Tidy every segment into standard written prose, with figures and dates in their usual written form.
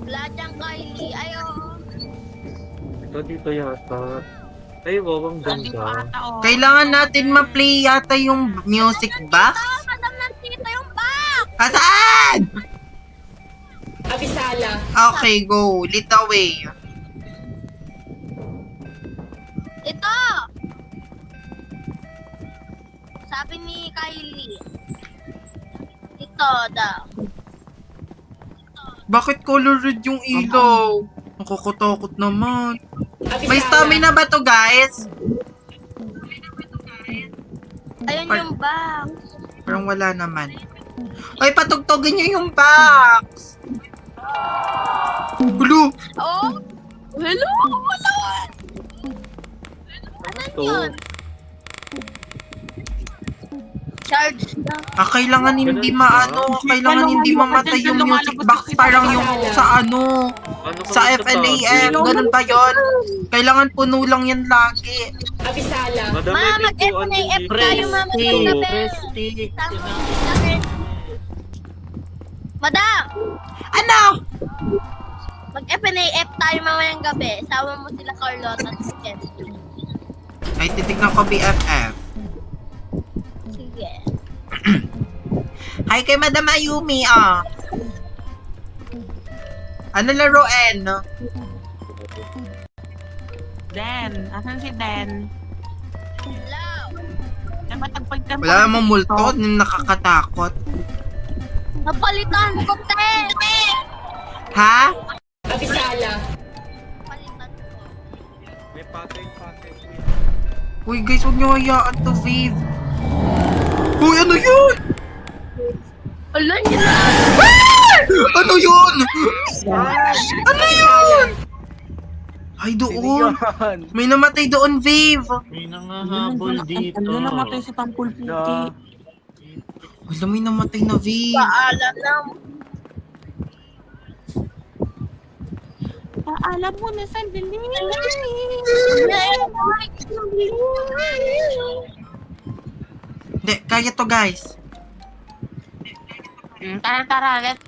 Wala diyang Kylie. Ayo. Ito dito yata. Ay, wow, ang Nandito ganda. ata, oh. Kailangan natin ma-play yata yung music box. Madam, nandito yung box. Saan? Abisala. Okay, go. Lead the way. Ito. Sabi ni Kylie. Ito daw. Bakit color red yung ilaw? Nakakatakot naman. Abisala. May stamina ba to, guys? Ayun yung box. Parang wala naman. Ay, patugtogin nyo yung box! Gulo! Oh. Hello. Wala. Ano Ito. yun? Charge na. Kailangan hindi maano, kailangan hindi mamatay yung music box. Parang yung sa ano, Ano ka sa nagtatago? FNAF, ganun ba yun? Kailangan puno lang yan lagi. Abisala. Madam, Ma, may mag-FNAF pintuan tayo, dito. mama. Ito. Gabi. Gabi. Madam, Ano? mag-FNAF tayo mamayang gabi. Sama mo sila Carlota at si Ken. Ay, titignan ko BFF. Sige. Hi kay Madam Ayumi, ah. Ano laruin? Den. Asan si Den? Hello. Dapat tagpagtempo. Wala namang multo, nakakatakot. Napalitan ko, te! Ha? Abisala. Napalitan ko. May pattern. Uy guys, huwag niyo hayaan to, Viv. Uy, ano yun? Ala, yun na! Ano yun? Ano yun? Ay, doon. May namatay doon, Viv. May nangahabol dito. Ano namatay si Tampul Piki? Wala, may namatay na, Viv. Paalam na. Paalam mo na sandali. Hindi, kaya to, guys. Tara, let's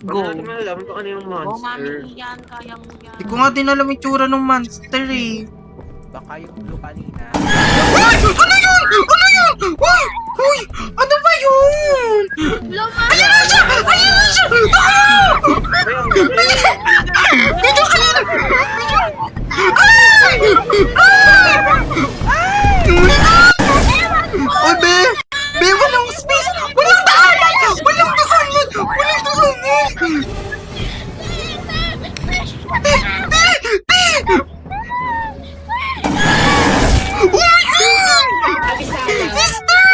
Go. go. Hindi natin malaman kung ano yung Go, monster. mami, yan. Kaya mo yan. Hindi ko nga din alam yung tsura ng monster, eh. Baka yung blue kanina. Uy! Ano yun? Ano yun? Uy! Uy! Ano ba yun? Ayun na siya! Ayun na siya! Ah! Ay, ang galing. Dito ka na! Ay! Ay! Oy, be! Be, walang space! Walang daanan! Walang daanan! Walang daanan! Be! Be! Be! Oh my God! Abisala. Sister!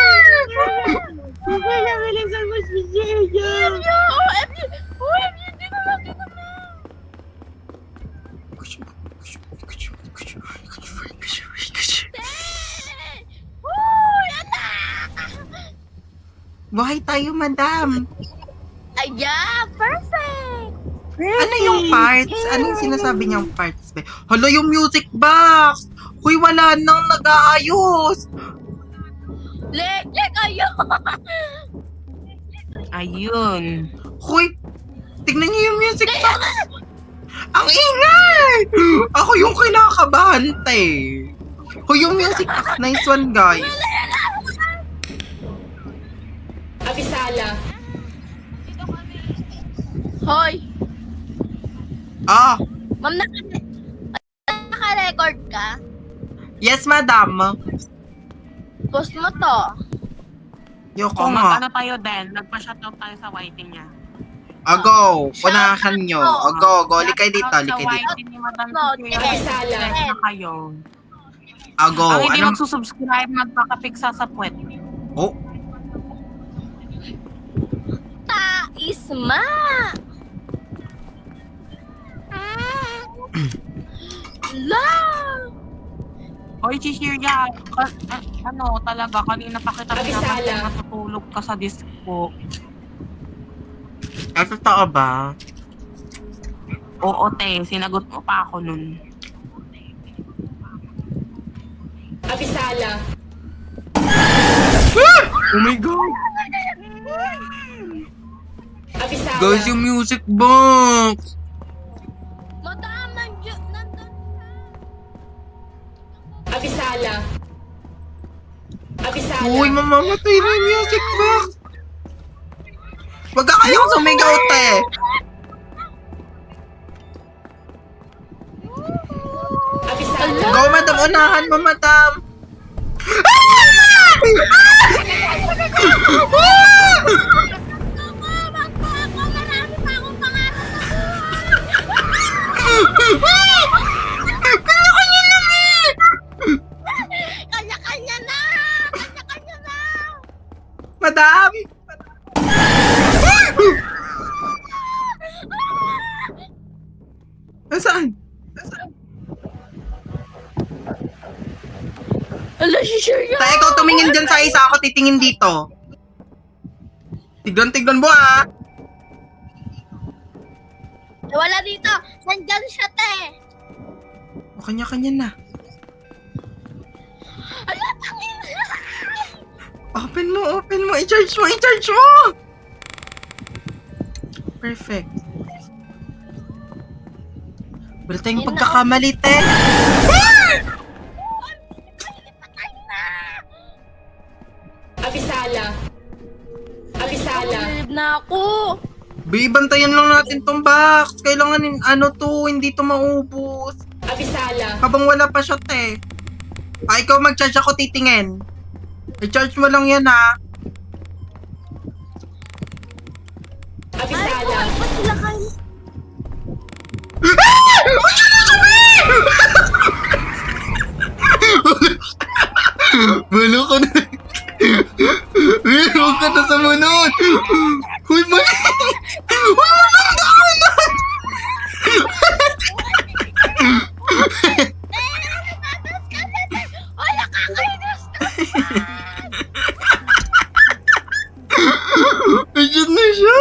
Buhay tayo, madam. Ay, yeah, perfect! Ano yung parts? Ano yung sinasabi niyang parts? Be? Hala, yung music box! Huy, wala nang nag-aayos! Leke kayo! Ayun. Huy, tignan niyo yung music box! Ang ingay! Ako yung kinakabahan, te. Huy, yung music box. Nice one, guys. Abisala. Hoy! Ah, Ma'am, naka-record ka? yes, madam. Post mo to. Yoko Kung nga. mag-ano tayo, Den. Nagpa-shoutout tayo sa waiting niya. Ago, punahan nyo. Ago, go. Likay dito, likay dito. Waiting ni Madam No, Cecilia. Abisala. Na kayo. Ago, Ang hindi anong... magsusubscribe, magpakapiksa sa puwet. Oh, Taisma! La! Hoy, Cecilia. Ano, talaga, kanina pa kita Abisala. pinapasya matutulog ka sa disco. ay, totoo ba? Oo, te. Sinagot mo pa ako nun. Abisala. Oh my God! Abisala. Guys, yung music box! Madam, nandun. Abisala. Abisala. Uy, mamamatay na yung music box! Wag ka kayong sumigaw, te! Abisala. Go, madam! Unahan mo, madam! Marami pa akong pangarap. Kanya-kanya lang eh! Kanya-kanya na! Kanya-kanya na! Madam! Nasaan? Ala, si Shirya! Ta, ikaw tumingin dyan sa isa, ako titingin dito. Tignan mo ah! Wala dito! Nandyan siya, te! O, kanya-kanya na. Ala, tangin! Open mo! I-charge mo! Perfect. Wala tayong pagkakamali, te. Abisala. Abisala. Nalilib na ako! Bibantayan lang natin tong box. Kailangan hindi to maubos. Abisala. Habang wala pa siya, te. Ikaw mag-charge, ako titingin. I-charge mo lang yan, ha. Abisala. Ay, ba't sila kayo? Malo ka na. Huwag ka na sa munod. Uy, mali. Ay, nakakainis ka! Ayan na siya.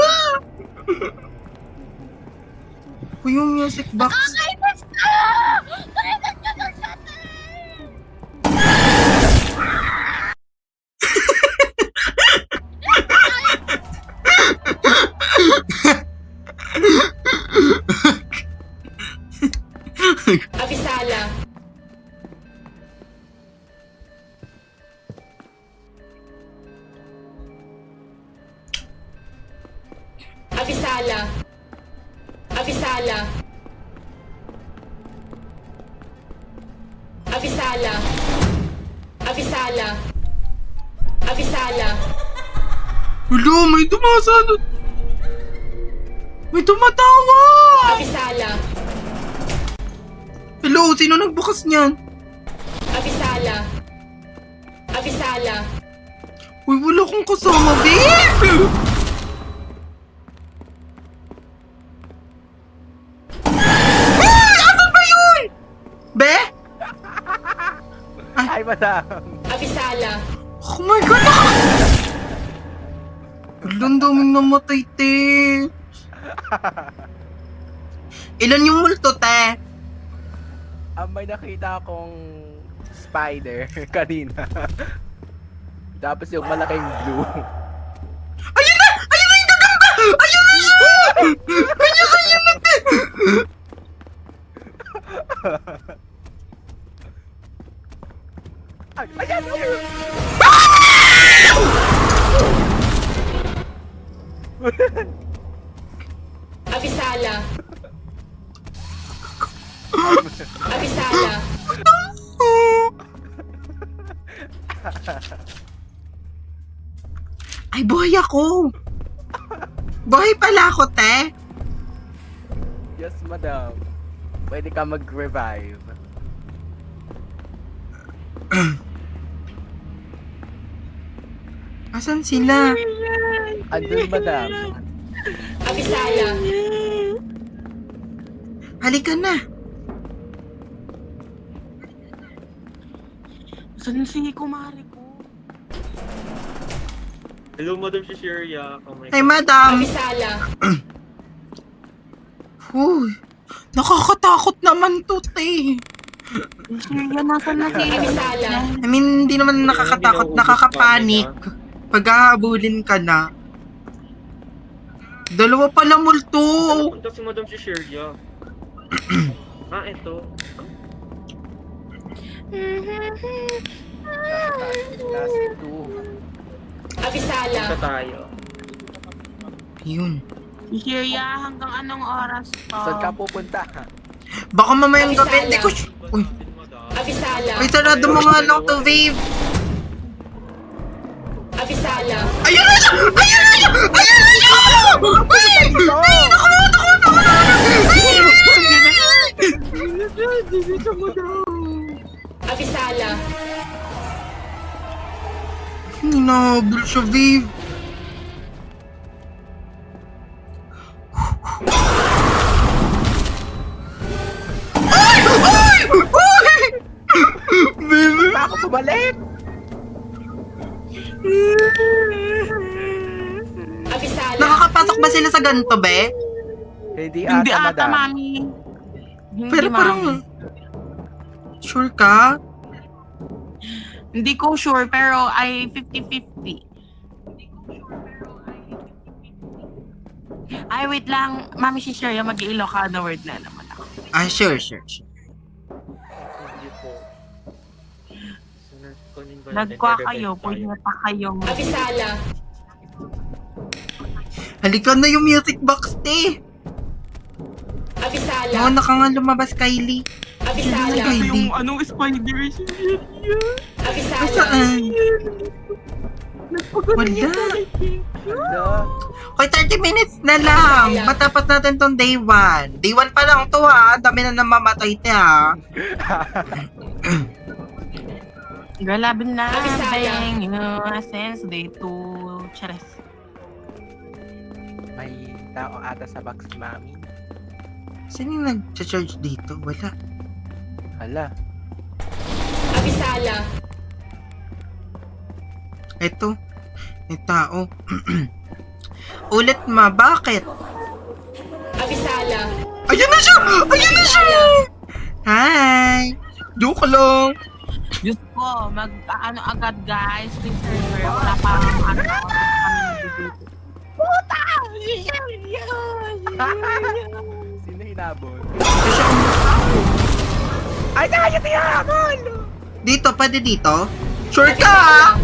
Uy, yung music box. Nakakainis ka! Pakinggan nyo na siya, te! Abisala. Abisala. Abisala. Abisala. Abisala. Abisala. Hello, may tumasalot. May tumatawa. Abisala. Hello, sino nagbukas niyan? Abisala. Abisala. Uy, wala kong kasama, babe. Asan ba yun? Be? Ay, madam. Abisala. Oh my God! Ilan daming namatay, te. Ilan yung multo, te? May nakita akong spider kanina. Tapos yung malaking blue. Ayun na! Ayun na yung gagamba! Ayun na siya! Kanya-kanya na, te! Ay, ayan! Abisala. Abisala. Ay, buhay ako! Buhay pala ako, te! Yes, madam. Pwede ka mag-revive. Asan sila? Andun, madam. Abisala. Halika na! Saan si kumari ko? Hello, Madam Shishirya. Oh my Hey, God. madam! Abisala. Uy, nakakatakot naman to, te. Shirya, nasan na si Abisala. I mean, hindi naman nakakatakot, nakakapanik. Pag hahabulin ka na. Dalawa pala multo. Punta si Madam Shishiria. Ito. Last two. Abisala. Punta tayo. Yun. Si Shiria, hanggang anong oras to? Saan ka pupunta? Baka mamayang gabi. Hindi ko Uy, Abisala. ay sarado mo nga lang to, babe. Abisala. Ayun na siya! Ayun na siya! Ayun na siya! Ay! Ay! Abisala. Hinabol siya, babe. Ay! Ay! Ay! Baby! Ako bumalik! Abisala. Nakakapasok ba sila sa ganito, be? Hindi Hindi ata, ata, madam. mami. Hindi, Pero mami. parang... Sure ka? Hindi ko sure, pero ay 50-50. Ay, wait lang. Mami, si Shiria, mag-i-Ilocano word na naman ako. Ah, sure. Hindi po. Nagkwa kayo, pwede na pa kayong... Abisala. Halika na yung music box, te. Abisala. Oo, naka nga lumabas, Kylie. Abisala. Ay, Yung anong spider si Shiria. Abisala. Saan? Wala. Hala. Okay, 30 minutes na lang. Matapos natin tong day 1. Day 1 pa lang to, ha. Dami na namamatay, te, ha. Galabin na, Abisaya. bang, since day 2. Chares. May tao ata sa box, mami. Saan yung nag-charge dito? Wala. Hala. Abisala. Eto. May tao. Ulit, ma. Bakit? Abisala. Ayun na siya! Ayun na siya! Hi! Joke lang. Diyos ko, mag-ano agad guys, please server, wala pa akong ano, kami nagdidito. Puta! Sino hinabol? Ay, kaya tiyahabol! Dito, pwede dito? Sure ka!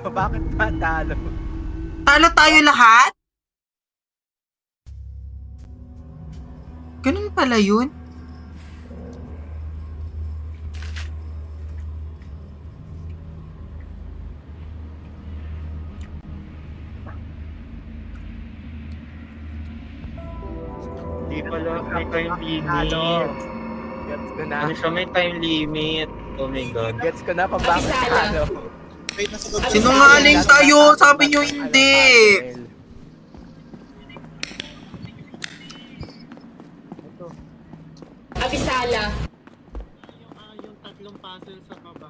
Bakit ba talo? Talo tayo lahat? Ganun pala yun? Hindi pala, may time Talo. limit. Gets ko na. Ano siya, may time limit. Oh my God. Gets ko na kung bakit talo. Sinungaling tayo! Sabi nyo hindi! Abisala. Yung tatlong puzzle sa baba.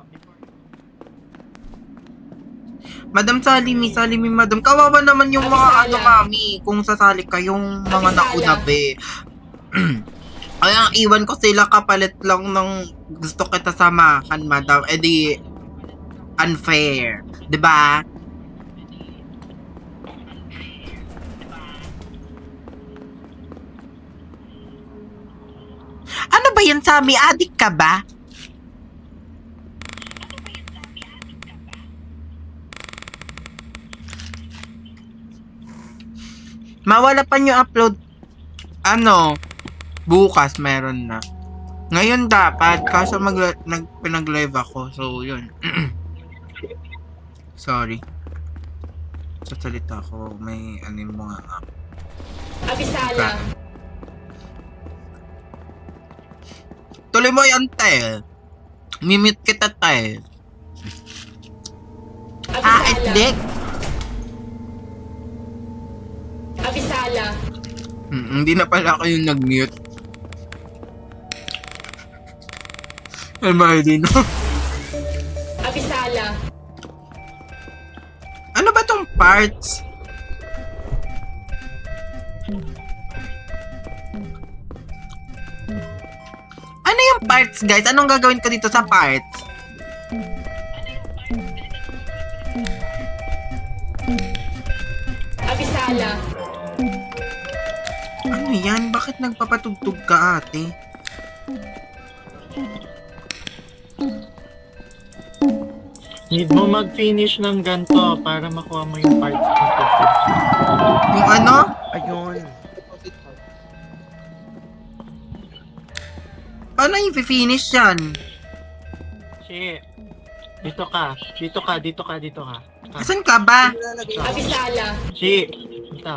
Madam Salimi, madam. Kawawa naman yung mga Abisala. ano, mami. Kung sasali kayong mga Abisala. nauna, be. Kaya iwan ko sila kapalit lang ng gusto kita samahan, madam. Eh di, unfair. 'Di ba? Ano ba yan, Sami? Adik ka ba? Mawala pa yung upload. Ano? Bukas meron na. Ngayon dapat, kaso pinag-live ako. So, yun. Sorry. Sasalita ako. May ano yung mga Abisala. Tuloy mo yan, te. Mimit kita, te. Abisala. Itdik. Abisala. Hindi na pala ako yung nag-mute. Ay, din. Abisala. Ano ba tong parts? Ano yung parts, guys? Anong gagawin ko dito sa parts? Abisala. Ano yan? Bakit nagpapatugtog ka, ate? Need mo mag-finish ng ganto para makuha mo yung parts mo. Yung ano? Ayun. Paano yung finish yan? Shit. Dito ka. Dito ka. Dito ka. Dito ka. Asan ka ba? Abisala. Shit. Ito.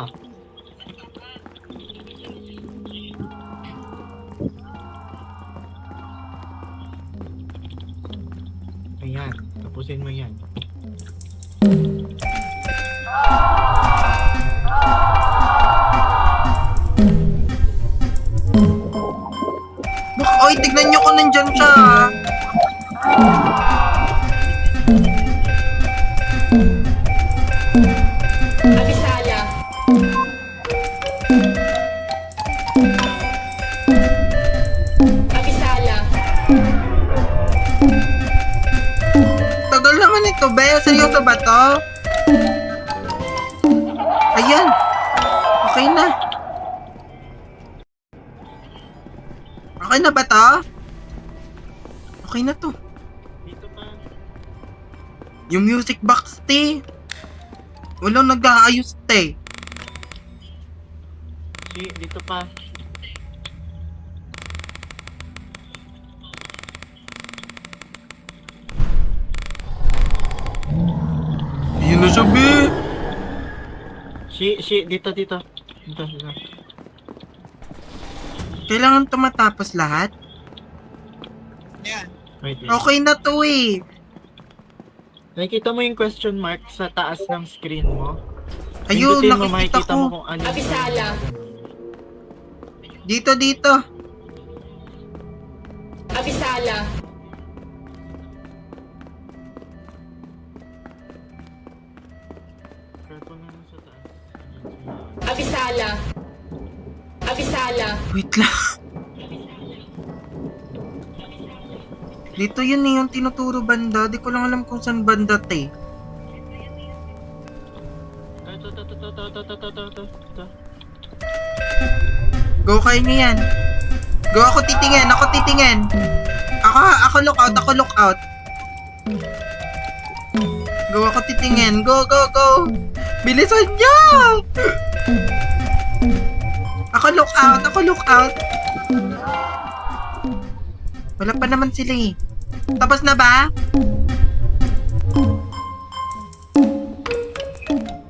Ayan. Tapusin mo yan. Baka, oy, tignan nyo kung nandyan siya. Abisala. Abisala. Tagal naman ito, be. Seryoso ba to? Ayan. Okay na. Okay na ba to? Okay na to. Dito pa. Yung music box, te. Walang nag-aayos, te. Shit. Dito pa. Yun na siya, be. Shit. Dito. Dito. Kailangan to matapos lahat? Wait. Okay na to, eh. Nakikita mo yung question mark sa taas ng screen mo? Ayun, Pindutin mo, nakikita makikita mo ko. kung ano Abisala. Dito, dito. Abisala. Careful na lang sa taas. Abisala. Abisala. Wait lang. Dito yun eh, yung tinuturo banda. Di ko lang alam kung saan banda, te. Ito. Go kayo nyo yan. Go, ako titingin. Ako look out. Go, ako titingin. Go. Bilisan nyo! Ako look out. Wala pa naman sila eh. Tapos na ba?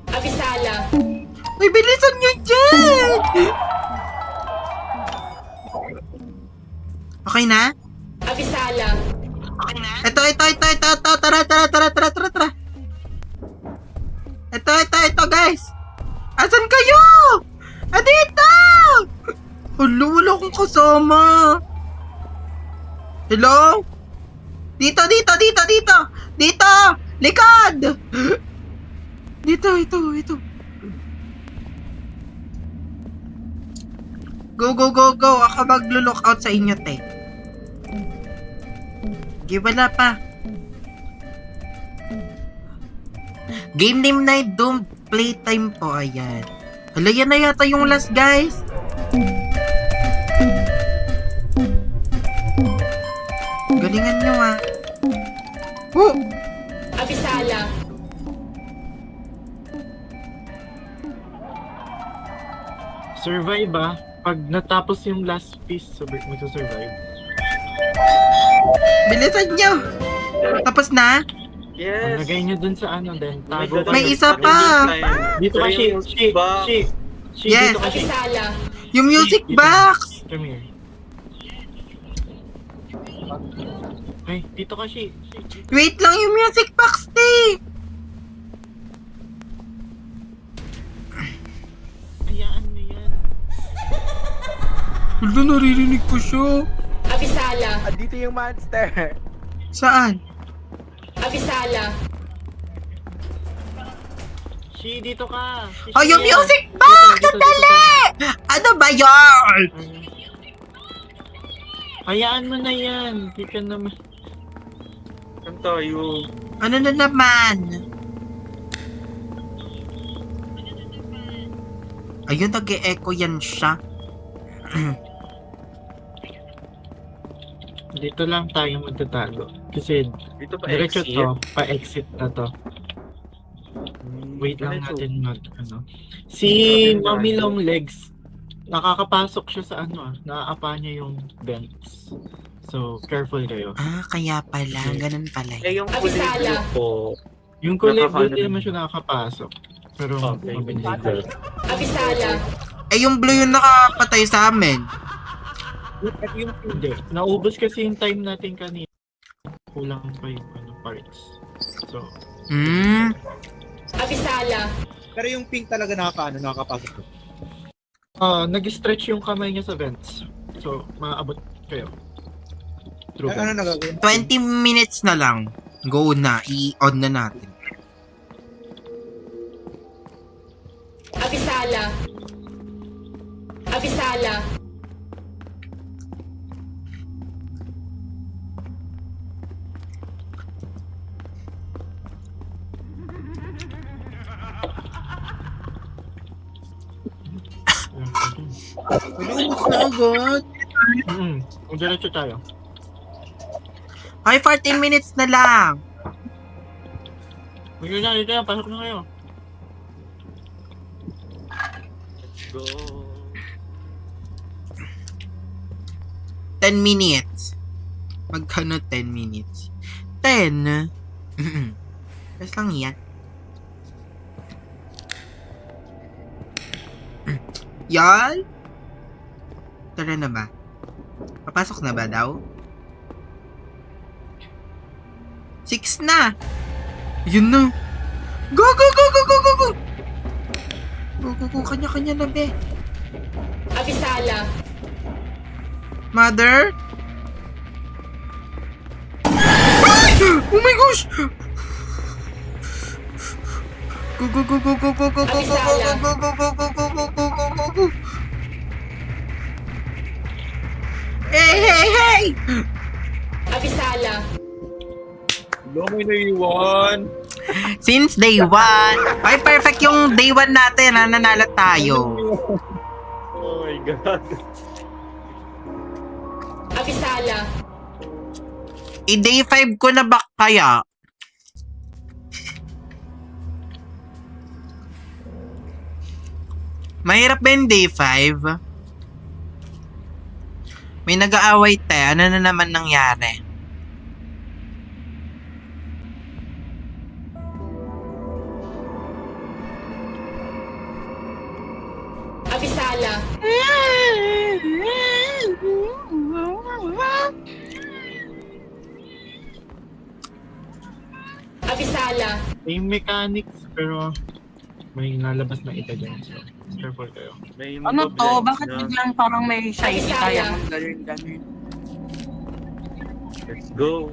Abisala. Uy, bilisan nyo dyan! Okay na? Abisala. Ito. Tara. Ito, guys. Asan kayo? Dito! Hulo, wala akong kasama. Hello? Dito. Likod! Dito, ito. Go. Ako maglo-look out sa inyo, te. Wala pa. Game name night, Doom playtime po, ayan. Hala, yan na yata yung last, guys. Galingan nyo, ah. Oh! Abisala. Survive ba? Pag natapos yung last piece, magsasurvive. Bilisan nyo! Tapos na? Yes. Lagay nyo dun sa ano din. Tago May kayo. isa pa. Dito ka, Shi. Yes. Dito ka, Shi. Abisala. Yung music box! Come here. Ay, dito ka, Shi. Wait lang yung music box, te! Hayaan mo yan. Hala, naririnig ko siya. Abisala. Dito yung monster. Saan? Abisala. Shi, dito ka. Shi, Oh, yung yan. music box! Dito, Sandali! Ano ba yun? Hayaan mo na yan. Di ka naman. Saan tayo? Ano na naman? Ayun, nag-e-echo yan siya. Dito lang tayo magtatago. Kasi Dito pa diretso exit? to. Pa-exit na to. Wait lang Diretso. natin ano. Si Mommy Long Legs, nakakapasok siya sa naaapa niya yung vents. So, careful kayo. Kaya pala. Ganun pala. Eh, yung kulay blue po. Yung kulay blue, Nakaka- di naman siya nakakapasok. Pero, Okay. mabilis. Abisala. Yung blue yung nakapatay sa amin. Yung hindi. Naubos kasi yung time natin kanina. Kulang pa yung parts. So, Abisala. Pero yung pink talaga nakakapasok ko. nag-stretch yung kamay niya sa vents. So, maaabot kayo. True. Ano nagagawin? 20 minutes na lang. Go na. I-on na natin. Abisala. Abisala. Lumos na agad. Diretso tayo. Ay, 14 minutes na lang. Dito na, pasok na kayo. Go. 10 minutes. Magkano 10 minutes? 10? Yes lang yan. Yan? Tara na ba? Papasok na ba daw? 6 na! Yun na! Go, go, go, go, go, go, go! Go, go, go, kanya-kanya na, be. Abisala. Mother? Ay! Oh my gosh! Go, go, go, go, go, go, go, go, go, go, go, go, go, go, go, go, go, go, go, go. Hey, hey, hey! Abisala. Lo mo naiwan. Since day 1. Ay, perfect yung day 1 natin, ha? Nanalo tayo. Oh my God. Abisala. I-day 5 ko na ba kaya? Mahirap ba yung day 5? May nag-aaway tayo. Ano na naman nangyari? Abisala. Abisala. May mechanics, pero may nalabas na ita dyan. So, careful kayo. May Ano to? mabablend Bakit na. biglang parang may shiny Abisala. tayo ng ganun-ganun? Let's go.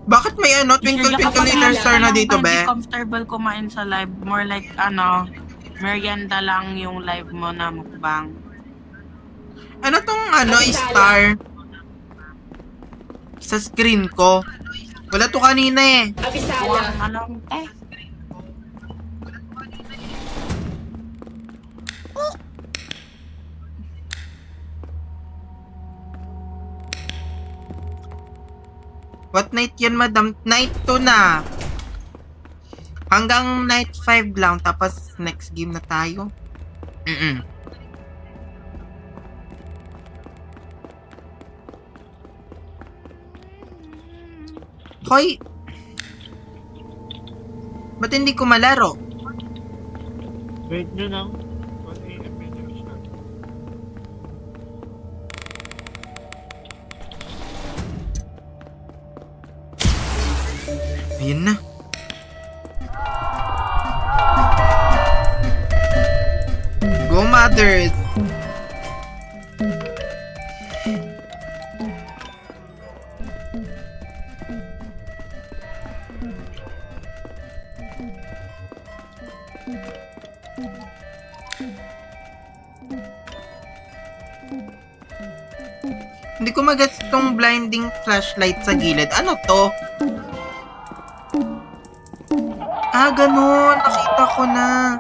Bakit may twinkle twinkle little star na dito, Hindi be? comfortable kumain sa live. More like, merienda lang yung live mo na mukbang. Ano tong star? Sa screen ko. Wala to kanina eh. Abisala. Huwag alam, What night yan, madam? Night 2 na. Hanggang night 5 lang, tapos next game na tayo. Hoy! Ba't hindi ko malaro? Wait nyo lang. 1 AM yun yung start. Ayun na. Go, mothers! Hindi ko magets tong blinding flashlight sa gilid. Ano to? Ah, ganun. Nakita ko na.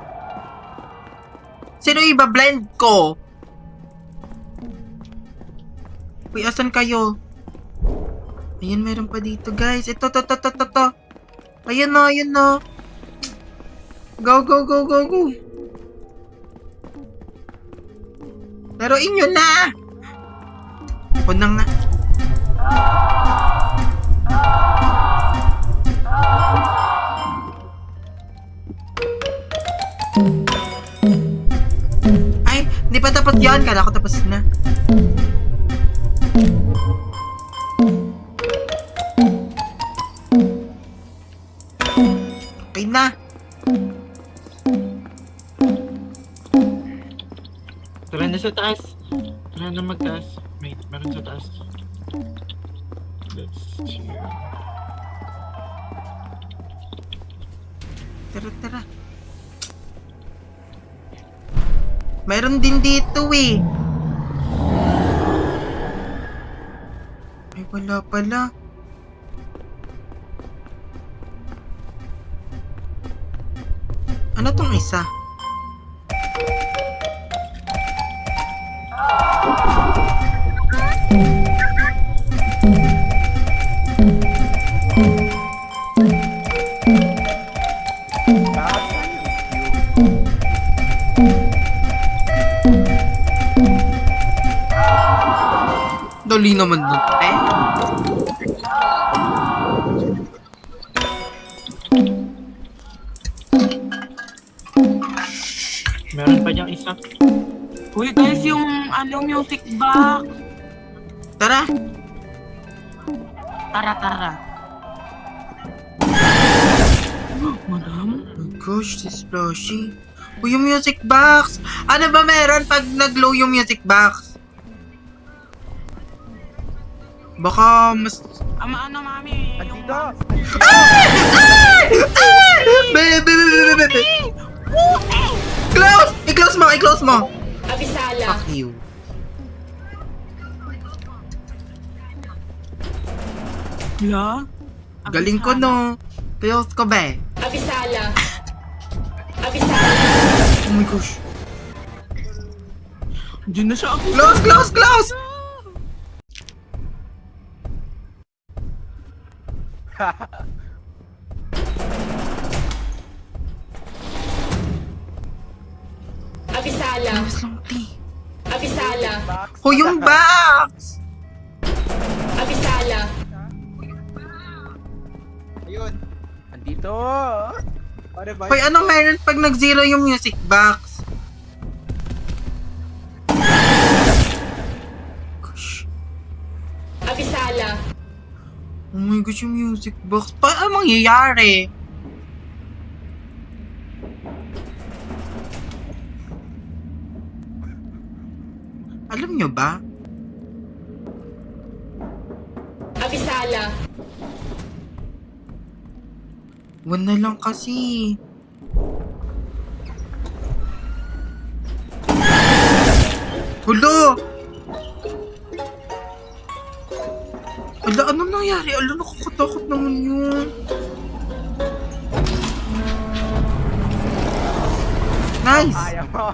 Sino iba blind ko? Uy, asan kayo? Ayan, meron pa dito, guys. Ito. Ayan na. Go. Laruin nyo na! Ako na nga. Ay, hindi pa tapos yan. Kala ko tapos na. Okay na. Tara na sa taas. Tara na magtaas. Meron sa taas. Let's cheer. Tara. Mayroon din dito eh. Ay, wala pala. Ano tong isa? Dali naman dun, eh. Meron pa diyang isa. Uy guys, yung music box. Tara. Tara. Madam? Oh gosh, this splashy. Uy, yung music box! Ano ba meron pag nag-low yung music box? Baka mas... Ano mami? Yung Andito! Bebe! Close! I-close mo! Abisala. Fuck you. Yeah? Galing ko no. Close ko ba? Abisala. Oh my gosh. Diyan na siya ako. Close! Abisala. Labas lang, T. Abisala. Box. Oh, yung box! Abisala. Ayun. Andito! Pare ba? Hoy, anong meron pag nag-zero yung music box? Gosh. Abisala. Oh my gosh, yung music box. Paano mangyayari? Alam nyo ba? Abisala. One na lang kasi. Hala! Ala, ano nangyari? Ala, nakakatakot naman yun. Nice! Ayaw mo.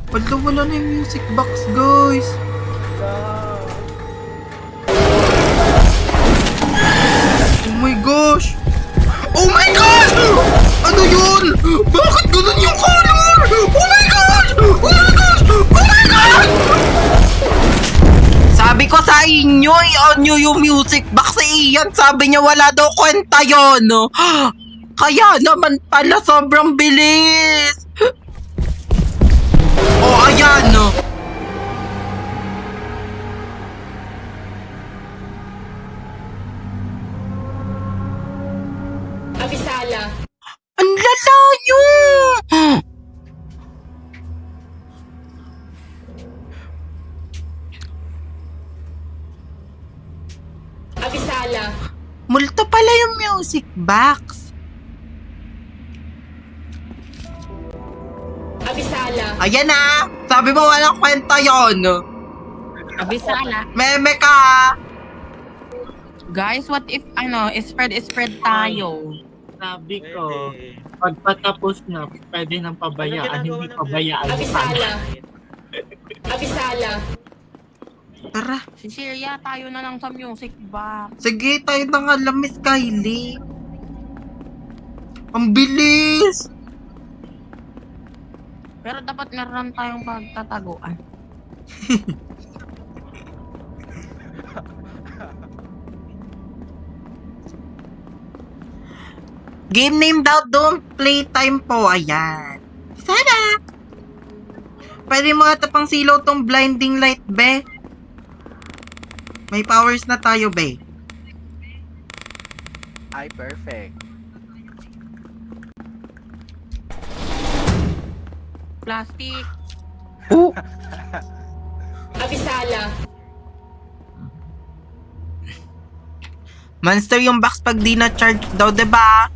Ala, wala na yung music box, guys. Oh my gosh! Oh my gosh! Ano yun? Bakit ganun yung color? Oh my gosh! Oh my gosh! Oh my gosh! Sabi ko sa inyo, i-on nyo yung music box sa iyan. Sabi niya wala daw kwenta yun. Kaya naman pala sobrang bilis. Oh, ayan. Abisala. Ang lalayo! Abisala. Multo pala yung music box. Abisala. Ayan na! Sabi mo walang kwenta yon. Abisala. Meme ka! Guys, what if, spread tayo? Sabi ko, pagpatapos na, pwede nang pabayaan, hindi pabayaan. Abisala. Abisala. Tara, Si Sheria, tayo na lang sa music box. sige tayo na nga lang, Miss Kylie. Ang bilis! Pero dapat meron tayong pagtataguan. Game name daw, don't playtime po. Ayan. Sana! Pwede mo ata pang silaw tong blinding light, be. May powers na tayo, be. Ay, perfect. Plastic. Oh! Abisala. Monster yung box pag di na-charge daw, diba?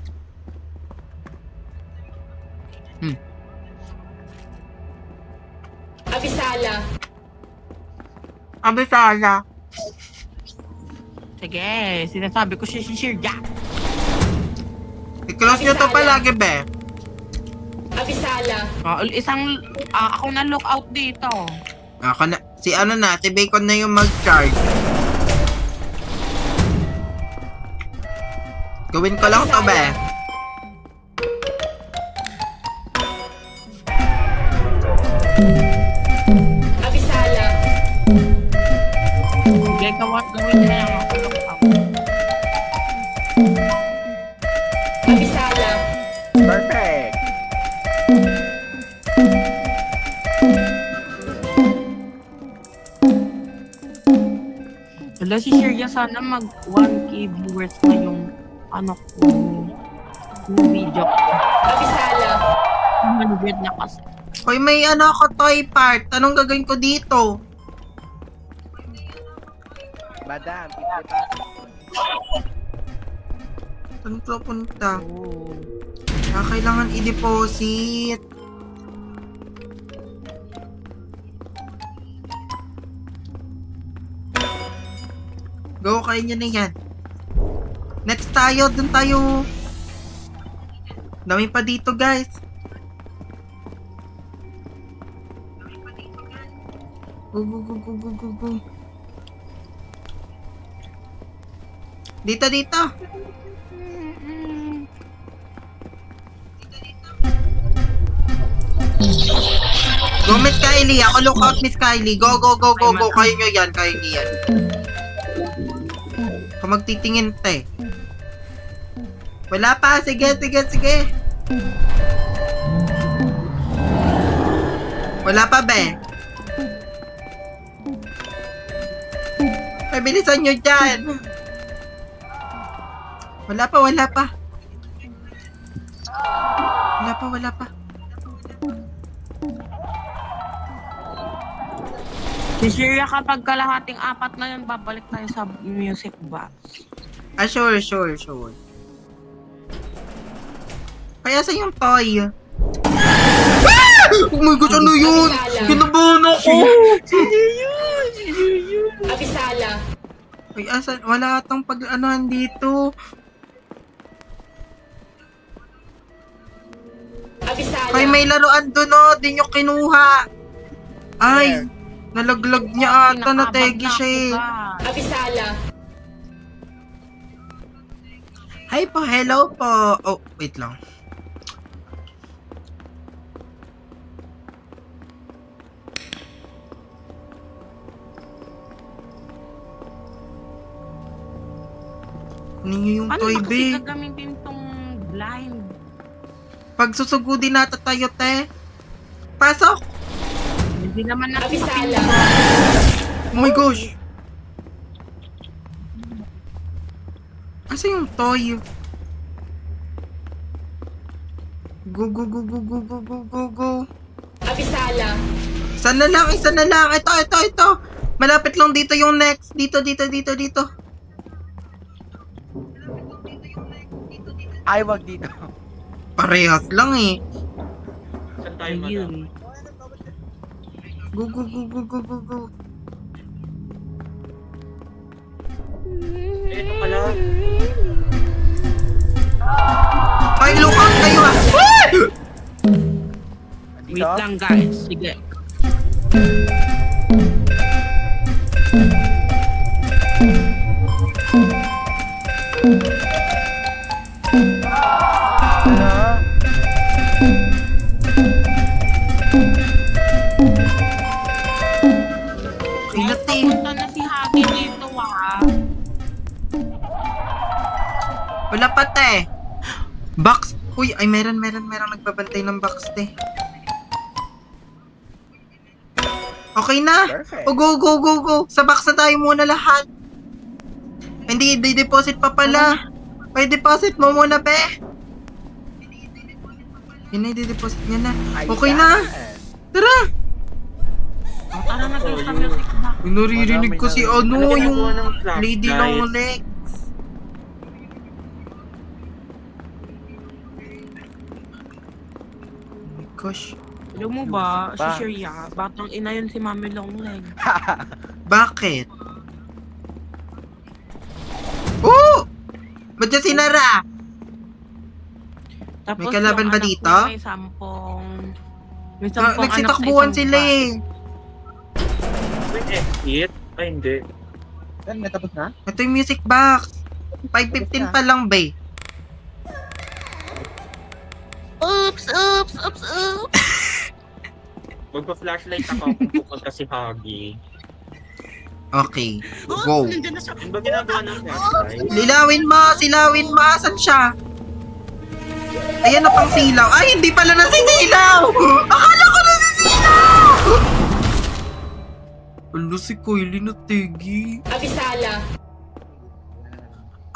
Abisala. Abisala. Sige, sinasabi ko si Sheria. I-close nyo to palagi, be. Abisala. Ako na lookout dito. Ako na, si Bacon na yung mag-charge. Gawin ko lang to, be. Abisala. Sige, gawin na lang ako lookout. Abisala. Perfect. Wala si Sheria, sana mag 1K viewers na yung yung video ko. Abisala. 100 na kasi. Hoy, may ako toy part. Anong gagawin ko dito? Madam, ipapas. Saan to punta? Oh. Kailangan i-deposit. Go, kaya nyo na yan. Next tayo, dun tayo. Dami pa dito, guys. Go, go, go, go, go, go, go. Dito, dito. Go, Miss Kylie. Ako lookout, Miss Kylie. Go, go, go, go, go. Kayo nyo yan, kayo nyo yan. Kung magtitingin, te. Wala pa. Sige, sige, sige. Wala pa, be. Pabilisan nyo dyan. Wala pa, wala pa. Wala pa, wala pa. Si Sheria, kapag kalahating 4 na yun, babalik tayo sa music box. Ah, sure, sure, sure. Kaya sa yung toy. Ah! Oh my gosh, ano yun? Kinabahan ako. Abisala. Ay, asan? Wala atang pag-anuhan dito. Abisala. Ay, may laruan doon, oh. Di nyo kinuha. Ay, nalaglag niya ata. Nategi siya eh. Abisala. Hi po, hello po. Oh, wait lang. Ano yung Paano toy, ba kasi be? gagamitin tong blind? Pag susugudin nata tayo, te. Pasok! Hindi naman natin Abisala. Oh my gosh! Asa yung toy? Go, go, go, go, go, go, go, go, go. Abisala. Isa na lang, isa na lang. Ito, ito, ito. Malapit lang dito yung next. Dito, dito, dito, dito. Ay, wag dito. Parehas lang eh. Saan tayo, madam? Ayun. Go, go, go, go, go, go, go. Ito pala. Ay, look out kayo ah! Wait lang guys. Sige. Ilat eh. Punta na si Hagi dito Wala pa te. Box. Uy, ay meron nagbabantay ng box te. Okay na. Perfect. Oh, go, go, go, go. Sa box na tayo muna lahat. Hindi, deposit pa pala. May deposit mo muna, be. Yun na, deposit niya na. Okay na. Tara. Tara na guys sa music box. Yung naririnig ko si ano, Ano yung ginagawa ng flashlight? lady ng legs. Oh my gosh. Alam mo ba, si Ba? Shreya, batang ina yun si Mami Longleg. Bakit? Oh! Ba't niya sinara? Tapos May kalaban yung ba anak dito? ko May sampung anak Nagsitakbuhan sa isang sila bahay. eh. May exit? Ay, hindi. Yan, natapos na? Ito yung music box. 5:15 pa lang, bay. Oops, oops, oops, oops. Magpa-flashlight ako kung pupunta si Hagi. Okay. Go. Nandun na siya. Ano ba ginagawa ng flashlight? Silawin mo. Asan siya? Ayan na pang silaw. Ay, hindi pala nasisilaw! Akala ko nasisilaw! Ano si Kylie na tegi? Abisala.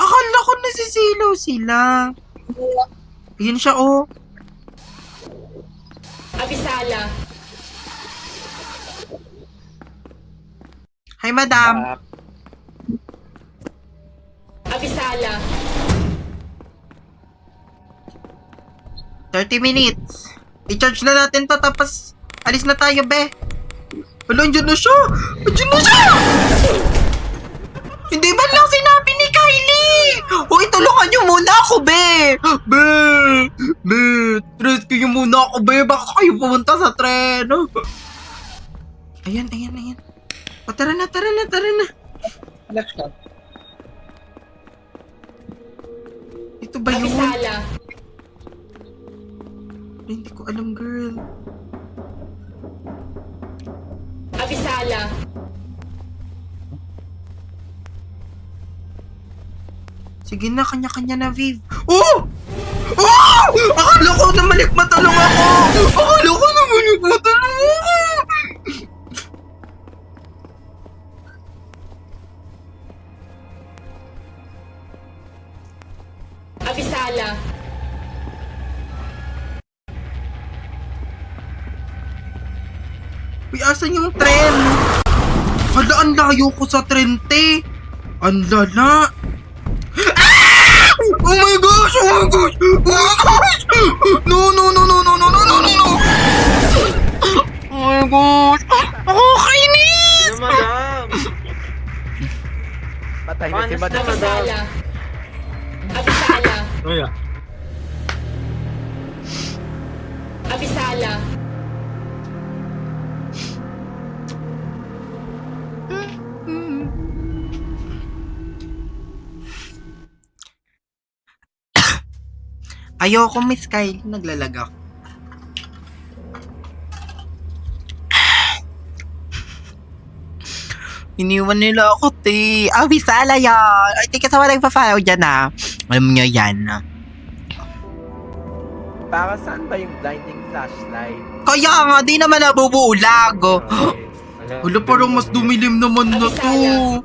Akala ko nasisilaw sila. Ayan siya, oh. Abisala. Hi, madam. Abisala. 30 minutes. I-charge na natin to, tapos alis na tayo, be. Wala, andyan na siya! Andyan na siya! Hindi ba lang sinabi ni Kylie? Uy, tulungan niyo muna ako, be! Be! Rescue niyo muna ako, be! Baka kayo pumunta sa tren. Ayan. O, tara na. Relax ka. Ito ba yun? Abisala. Hindi ko alam, girl. Abisala. Sige na, kanya-kanya na, Viv. Oh! Oh! Akala ko na malikmata lang ako! Abisala. Uy, asan yung tren? Hala, ang layo ko sa tren, te. Ang lala. Ah! Oh my gosh! No! Oh my gosh! Ako kainis! Ano, madam? Patay na Paano si Madam. Abisala. Abisala. Kaya. Abisala. Ayoko, Miss Kylie. Naglalag ako. Iniwan nila ako, te. Abisala yan. Ay, di ka sa walang pa-follow dyan, ha. Alam nyo yan. Para saan ba yung blinding flashlight? Kaya nga, di naman nabubulag. Hala, parang mas dumilim naman na to.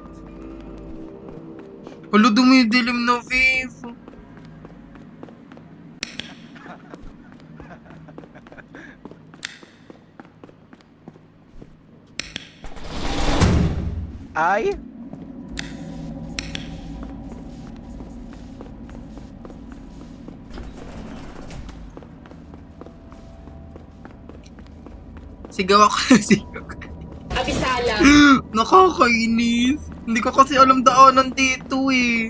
Hala, dumidilim na, Viv. Ay? Sigaw ako. Sigaw. Abisala. Nakakainis. Hindi ko kasi alam daanan dito eh.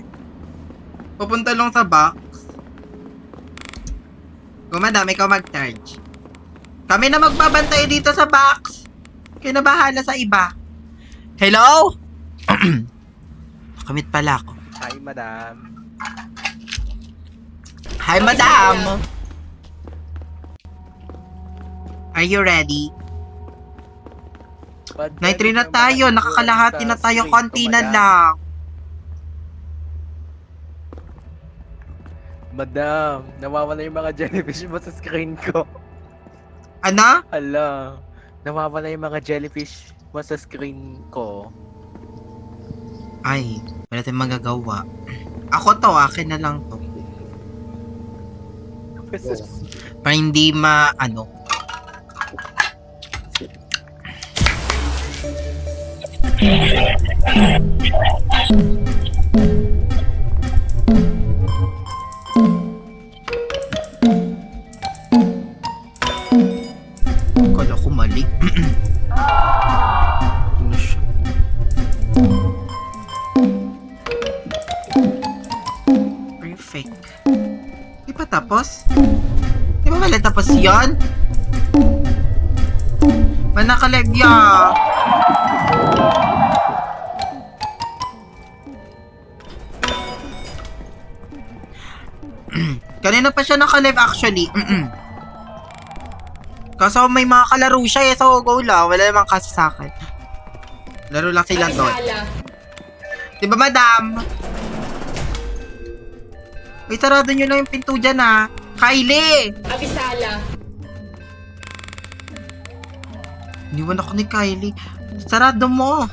Papunta lang sa box. Go madam, ikaw mag-charge. Kami na magbabantay dito sa box. Kayo na bahala sa iba. Hello? Nakamit pala ako. Hi, madam. Hi madam! Are you ready? Night 3 na tayo. Nakakalahati na tayo. Konti na lang. Madam, nawawala yung mga jellyfish mo sa screen ko. Ano? Hala, nawawala yung mga jellyfish mo sa screen ko. Ay, wala tayong magagawa. Ako to, akin na lang to. Para hindi ano. Kala ko mali. Ano siya? Perfect. Di pa tapos? Di ba wala tapos yan? Manakalagya! Kanina pa siya naka-live actually. Kaso may mga kalaro siya eh, so go lang. Wala namang kasi sa akin. Laro lang sila doon. Abisala. Diba madam? May sarado nyo lang yung pinto dyan ha. Kylie! Abisala. Iniwan ako ni Kylie. Sarado mo.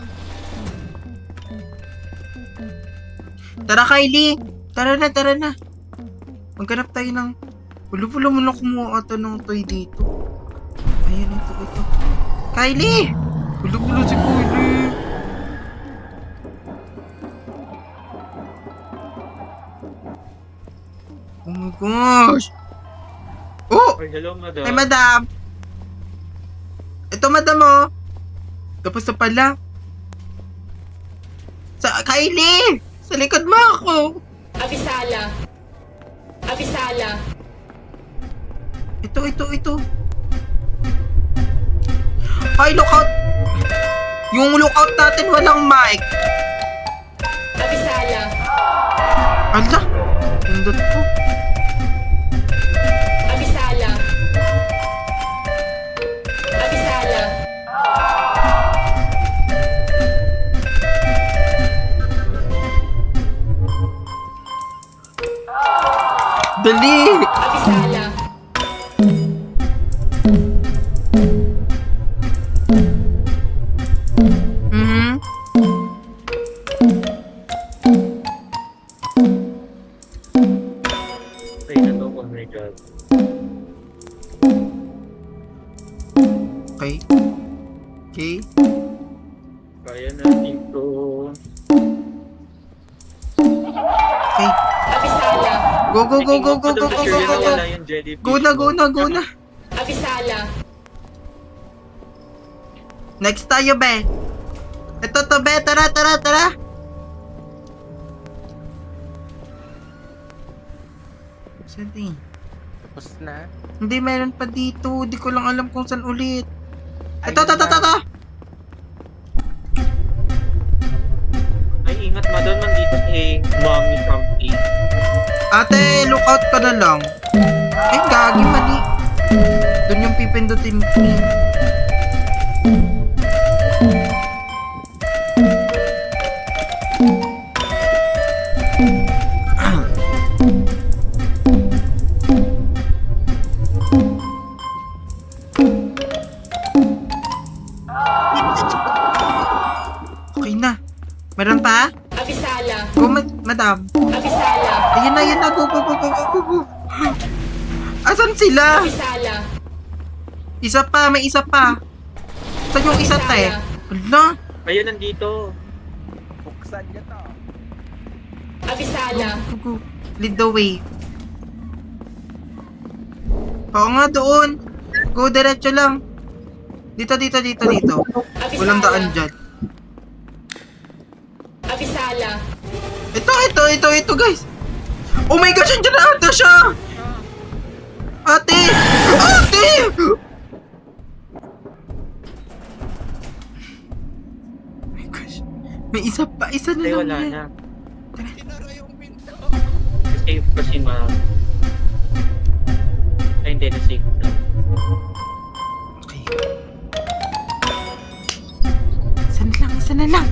Tara Kylie. Tara na. Maghanap tayo ng... Wala mo lang kumuha ata ng toy dito. Ayan, ito. Kylie! Wala si Kylie. Oh my gosh! Oh! Ay, hello, madam. Ay, madam! Ito, madam, oh! Tapos na pala. Kylie! Sa likod mo ako! Abisala. Abisala. Ito. Ay, lookout! Yung lookout natin walang mic. Abisala. Ala! Pindot ko. Abisala. Abisala. Dali! Abisala. Mhm. Ay, ano, oh my God. Okay. Kaya natin to. Okay. Abisala. Go. Madam, sure yun na wala yung jellyfish. Go na. Abisala. Next tayo, be. Ito to, be. Tara. Saan? Tapos na. Hindi, meron pa dito. Di ko lang alam kung saan ulit. Ito. Ay, ingat, madam. Nandito si Mommy from A. Ate, lookout ka na lang. Ay, gagi, mali. Doon yung pipindutin ko. Okay na. Meron pa? Abisala. Go, madam. Abisala. Ayun na. Go. Asan sila? Abisala. May isa pa. Saan yung isa, te? Ala? Ayun, nandito. Buksan niya to. Abisala. Go. Lead the way. Oo nga, doon. Go, diretso lang. Dito. Walang daan dyan. Abisala. Ito, guys. Oh my gosh, andyan na ata siya. Ate! Oh my gosh. May isa na Ay, lang wala yan. na. Save pa si ma'am. Ay, hindi na save na. Okay. Isa na lang.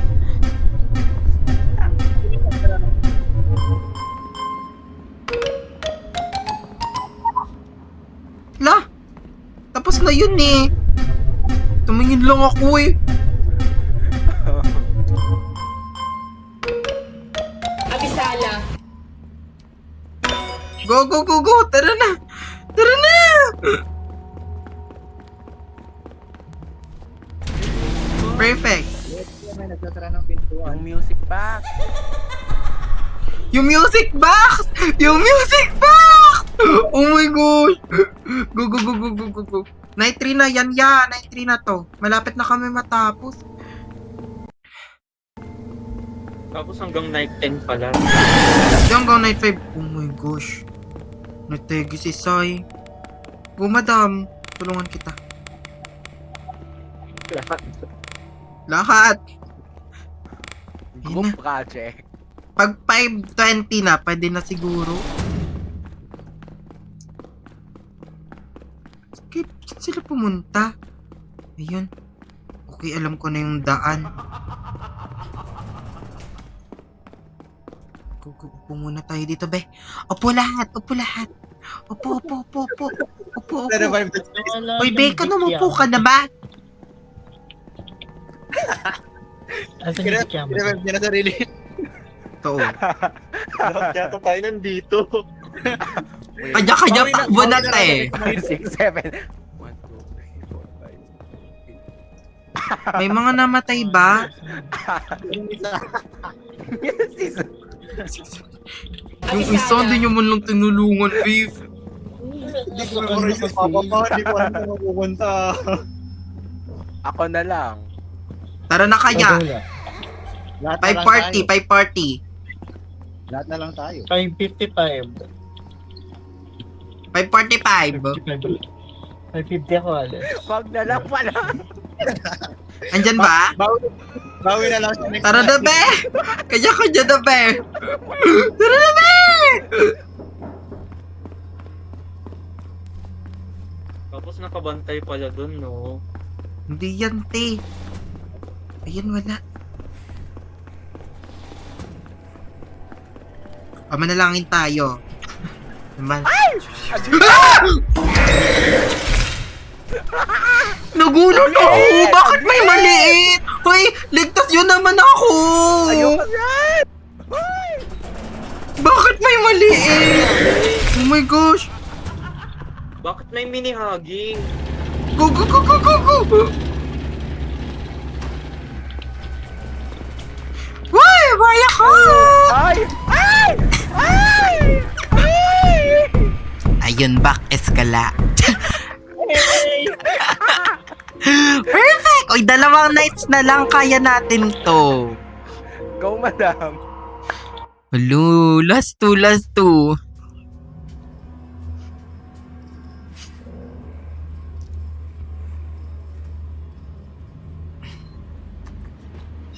La! Tapos na yun eh. Tumingin lang ako eh. Abisala. Go! Tara na! Perfect. May nagtatara ng pintuan. Yung music box. Yung music box! Oh my gosh! Go. Night 3 na, yan. Night 3 na to. Malapit na kami matapos. Tapos hanggang night 10 pala. Hanggang night 5. Oh my gosh. Nategi si Sai. Go, madam. Tulungan kita. Lahat. Group project. Pag 5:20 na, pwede na siguro. Skip, saan sila pumunta? Ayun. Okay, alam ko na yung daan. Upo muna tayo dito, be. Upo lahat. Upo. Na-revive the Uy, be, umupo ka na ba? Asan yung Kiyama? Revive niya na sarili. Oo. Lahat yata tayo nandito. Kanya-kanya takbo na tayo. 6, 7. 1, 2, 3, 4, 5. May mga namatay ba? Yung isa, hindi nyo man lang tinulungan, Beef. Hindi ko rin mapapapa. Hindi ko alam kung mapupunta. Ako na lang. Tara na kaya. Lahat na Five lang party. Lahat na lang tayo. 5:55. 5:45. 5:50 ako alas. Wag na lang pala. Andyan ba? Bawi na lang sa next Tara na, be! Kanya-kanya na, be! Tara na, be! Tapos nakabantay pala dun, no? Hindi yan, te. Ayan, wala. Manalangin tayo. Naman. Nagulat ako! Bakit may maliit? Hoy, ligtas yun naman ako! Ayoko yan! Bakit may maliit? Oh my gosh! Bakit may mini-hugging? Go! Why? Why ako? Ay! Ayun, back eskala. Perfect! Oy, 2 nights na lang kaya natin to. Go, madam. Hello, last two.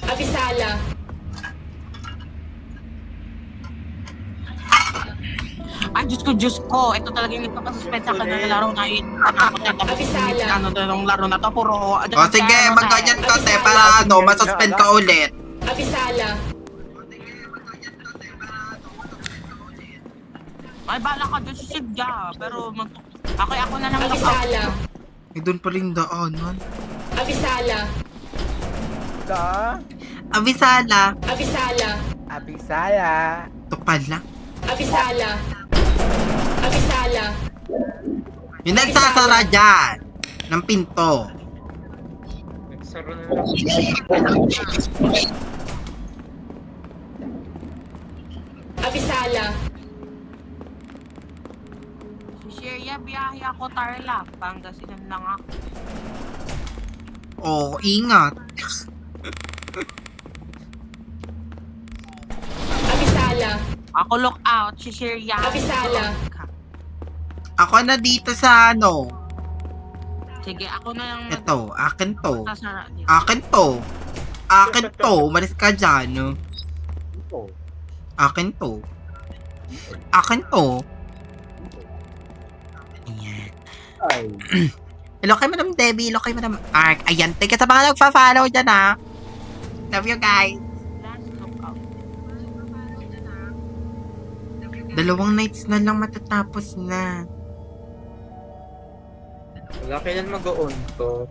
Abisala. Ay, Diyos ko. Ito talaga yung nagpapasuspend sa akin na laro na yun. Abisala. Ano yung laro na to? Puro... O sige, magganyan ka, te, para masuspend ka ulit. Abisala. Ay, bala ka dyan si Sidya. Pero ako na lang Abisala. Eh, doon pa rin daanan. Abisala. Abisala. Abisala. Abisaya. Ito pala. Abisala. Abisala. Yung nagsasara dyan ng pinto. Nagsara na lang. Abisala. Si Sheria, biyahe ako Tarlac. Pangasinan lang ako. Oh, ingat. Abisala. Ako look out, si Shirya. Abisala. Ako na dito sa ano. Sige, ako na lang Ito, akin to. magsasara dito. Akin to. Akin to. Umalis ka dyan. No? Akin to. Akin to. Ayan. Hello kay Madam Debbie. Hello kay Madam Ark. Ayan, teka sa mga nagpa-follow dyan ha. Love you guys. Last look out. 2 nights na lang matatapos na. Wala kailan mag-on to.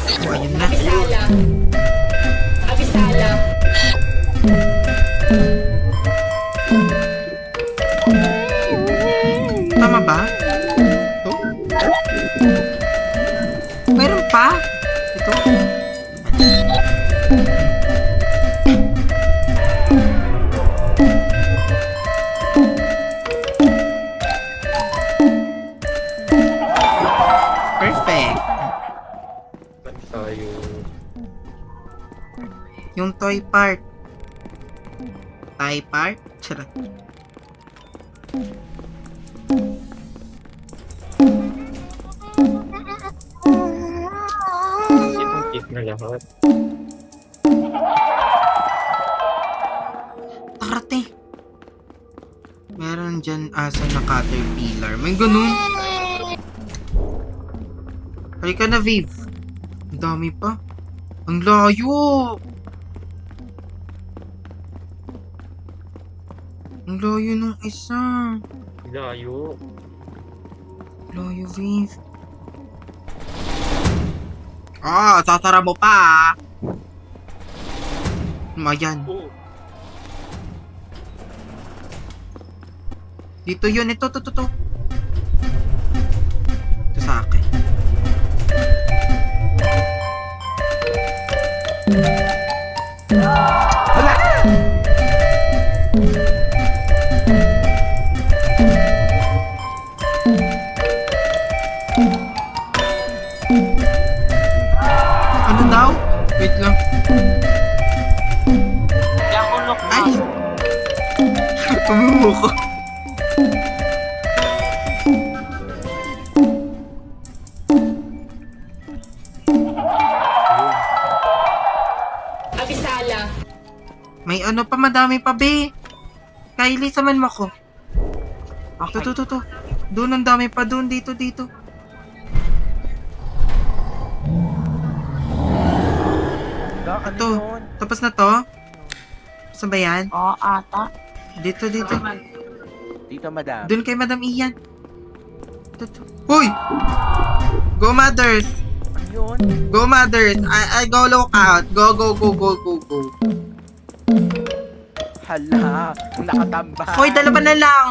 So, ayun na. Abisala. Abisala. Tama ba? Ito? Meron pa? Ito? Perfect. Ba't tayo? Yung toy part. Toy part? Charot. Kitang-kit na lahat. Takarte. Meron dyan asa na caterpillar. May ganun. Halika na, Viv. Ang dami pa. Ang layo. Ang layo nung isa. Layo. Layo, Viv. Ah, tatara mo pa. Mayan. Oh. Dito yun. Ito. Ito sa akin. Ano daw? Wait lang. Kaya ako look Ay! out. Pumuko. Abisala. May ano pa, madami pa, be. Kylie, saman mo ko. Okay. To. Doon ang dami pa, doon, dito. Ano Ito. yun? Tapos na to? Saan ba yan? Oo, ata. Dito. Dito, madam. Doon kay Madam Ian. Ito. Hoy! Go, mothers! Ano yun? Go, mothers! I go look out. Go. Hala, nakatambak. Hoy, 2 na lang.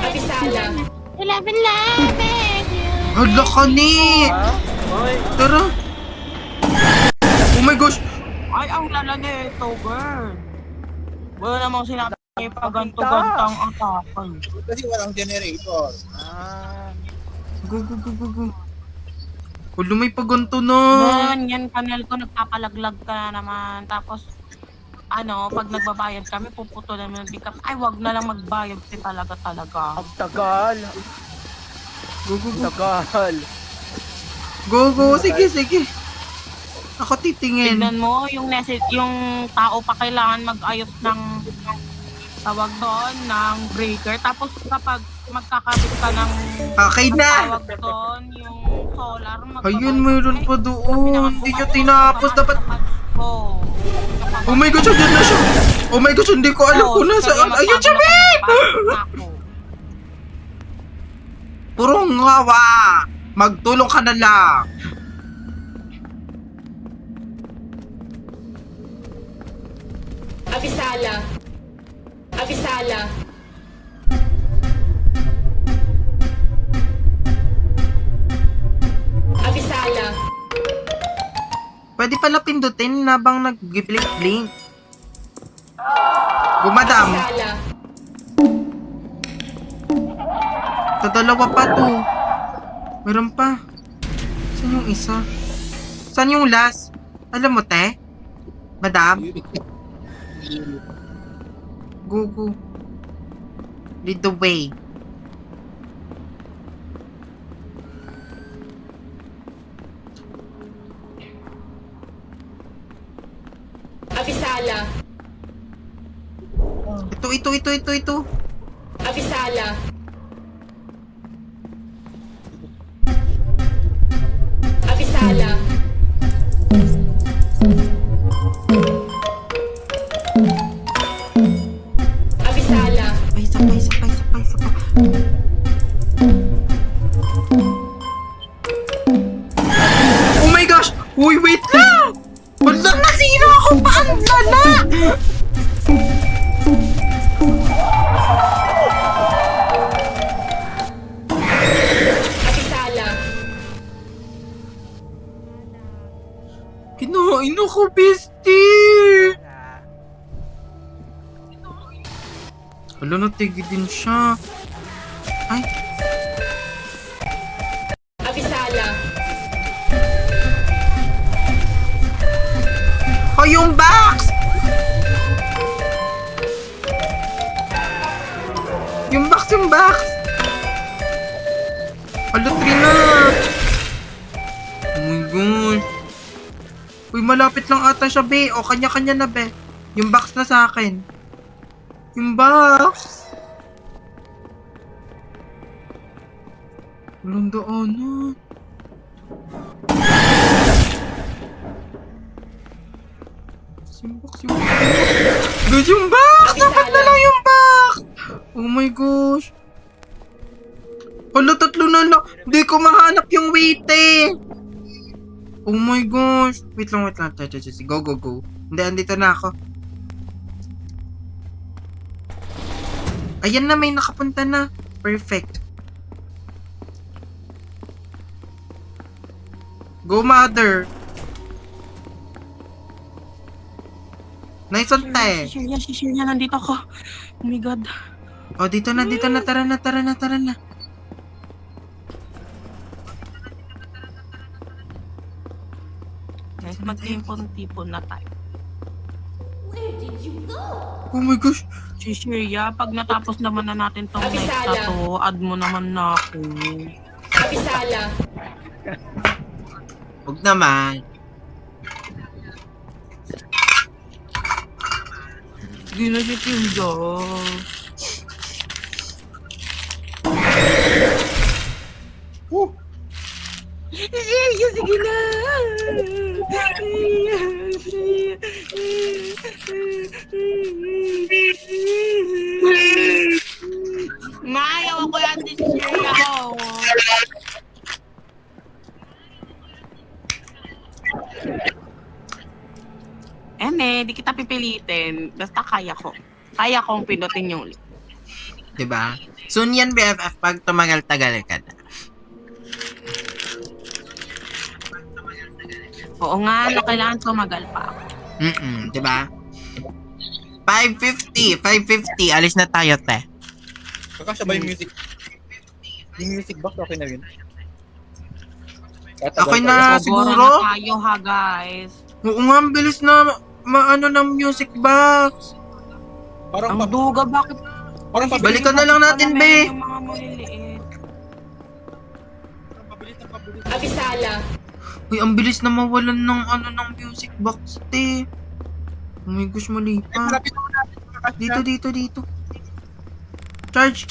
Abisala. Hala ka ni! Ay! Tara! Oh my gosh! Ay, ang lala nito, girl. Wala namang sinabi pa ganto-gantang atakan. Kasi walang generator. Ah, Go. Hala, may paganto na. Ngayon, yan, kanel ko, nagpapalaglag ka na naman. Tapos, pag nagbabayad kami, puputulan mo ng pick-up. Ay, wag na lang magbayad si talaga. ang tagal. Go. Tagal. Go. Sige. Ako titingin. Tignan mo, yung tao pa kailangan mag-ayos ng tawag doon, ng breaker. Tapos kapag magkakabit ka ng Okay na! tawag doon, yung solar, Ayun, mayroon pa doon. Hindi nyo tinapos. Dapat... Oh my gosh, andyan na siya. Oh my gosh, hindi ko alam kung nasaan. Ayun siya, babe! Puro ngawa. Magtulong ka na lang. Abisala. Pwede pala pindutin habang nag-blink-blink. Go, madam. Abisala. dalawa pa to. Meron pa. Saan yung isa? Saan yung last? Alam mo, te? Madam? Go, go. Lead the way. Abisala. Ito. Abisala. Abisala. Abisala. Isa pa. Oh my gosh! Uy, wait lang! Wala, nasira ako pa! Ang lala! Abisala. Kinain ako, bestie! Wala, natigi din siya. Ay, Abisala. oh, yung box! Yung box! Hala, Trina! Oh my God! Uy, malapit lang ata siya, be. O, kanya-kanya na, be. Yung box na sa akin. Yung box! Walang daanan. Yung box. Guys, yung box! Dapat na lang yung box! Oh my gosh! Hala, 3 na lang. Hindi ko mahanap yung weight eh. Oh my gosh. Wait lang. Go. Hindi, andito na ako. Ayan na, may nakapunta na. Perfect. Go, mother. Nice one, te. Si Shirya, nandito ako. Oh my God. Oh, dito na. Tara na. Guys, magtipon-tipon na tayo. Oh my gosh. Si Shirya, pag natapos naman na natin tong night Abisala. na to, add mo naman na ako. Abisala. Huwag naman. Hindi na si Shirya. Shirya, sige na! Maayaw ako yan si Shirya. Di kita pipilitin. Basta kaya ko. Kaya kong pinutin yung link. Diba? Soon yan, BFF, pag tumagal-tagal ka na. Oo nga, kailangan tumagal pa ako. Diba? 550. Alis na tayo, te. Kakasya ba yung music? Yung music box, okay na yun? Okay na Siguro siguro? na tayo ha, guys. Oo nga, ang bilis na maano ng music box. Parang Ang duga, bakit? parang Balikan na lang natin, be. Yung mga maliliit. Abisala. Uy, ang bilis na mawalan ng ng music box, te. Oh my gosh, mali pa. Dito. Charge.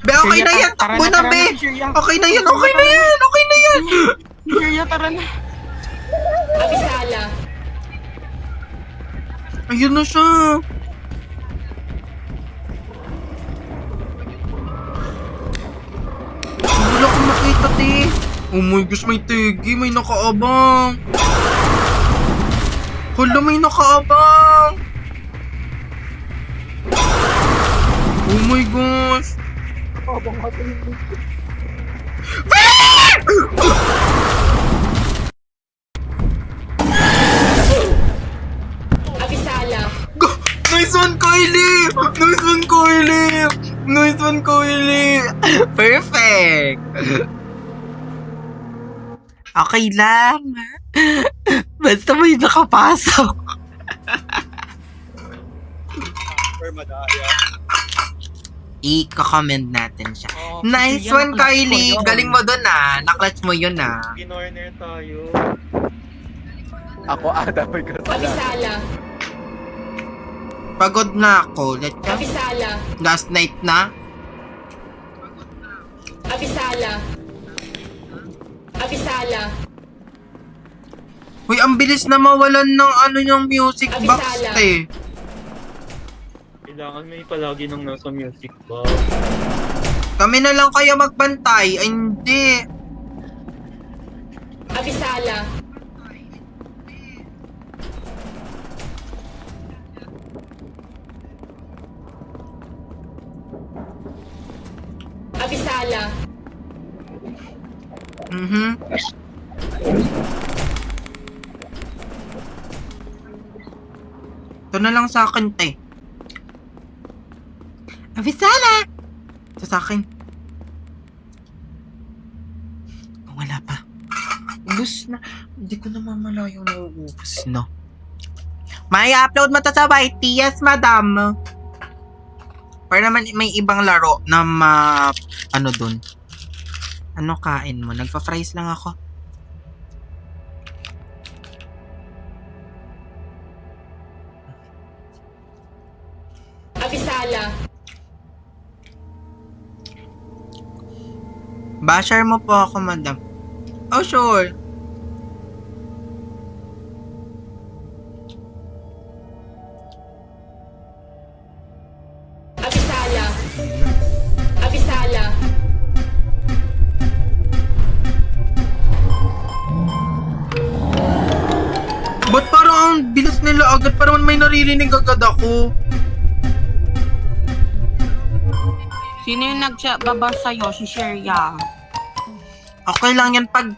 Be, okay na yan. Takbo na, be. Okay na yan. Shirya, tara na. Abisala. Ayun na siya. Wala akong makita, te. Oh my gosh, may tigi. May nakaabang. Hala, may nakaabang. Oh my gosh. Abisala. Nice one, Kylie! Nice Nice one, Kylie! Perfect! Okay lang. Basta may nakapasok. I-comment natin siya. Oh, Nice yan, one, naklats ko Kylie! yun. Galing mo dun ah. Naklatch mo yun ah. Kinorner tayo. Ako damay ko sa Abisala. Pagod na ako. Let's go. Abisala. Last night na. Abisala. Abisala. Uy, ang bilis na mawalan ng ano yung music box Abisala. eh. Kailangan may palagi nang nasa music box. Kami na lang kaya magbantay. Ay, hindi. Abisala. Abisala. Mhm. Ito na lang sa akin, te. Avisala! Ito sa akin. Oh, wala pa. Ubus na. Hindi ko na mamalayo na ubus na. May upload mo to sa YT. Yes, madam. Para naman may ibang laro na ano dun. Ano kain mo? Nagpa-fries lang ako. Abisala. Basher mo po ako, madam. Oh, sure. Abisala. Abisala. Ba't parang ang bilis nila agad? Parang may naririnig agad ako. Sino yung nagbaba sa'yo? Si Sheria. Okay lang yan pag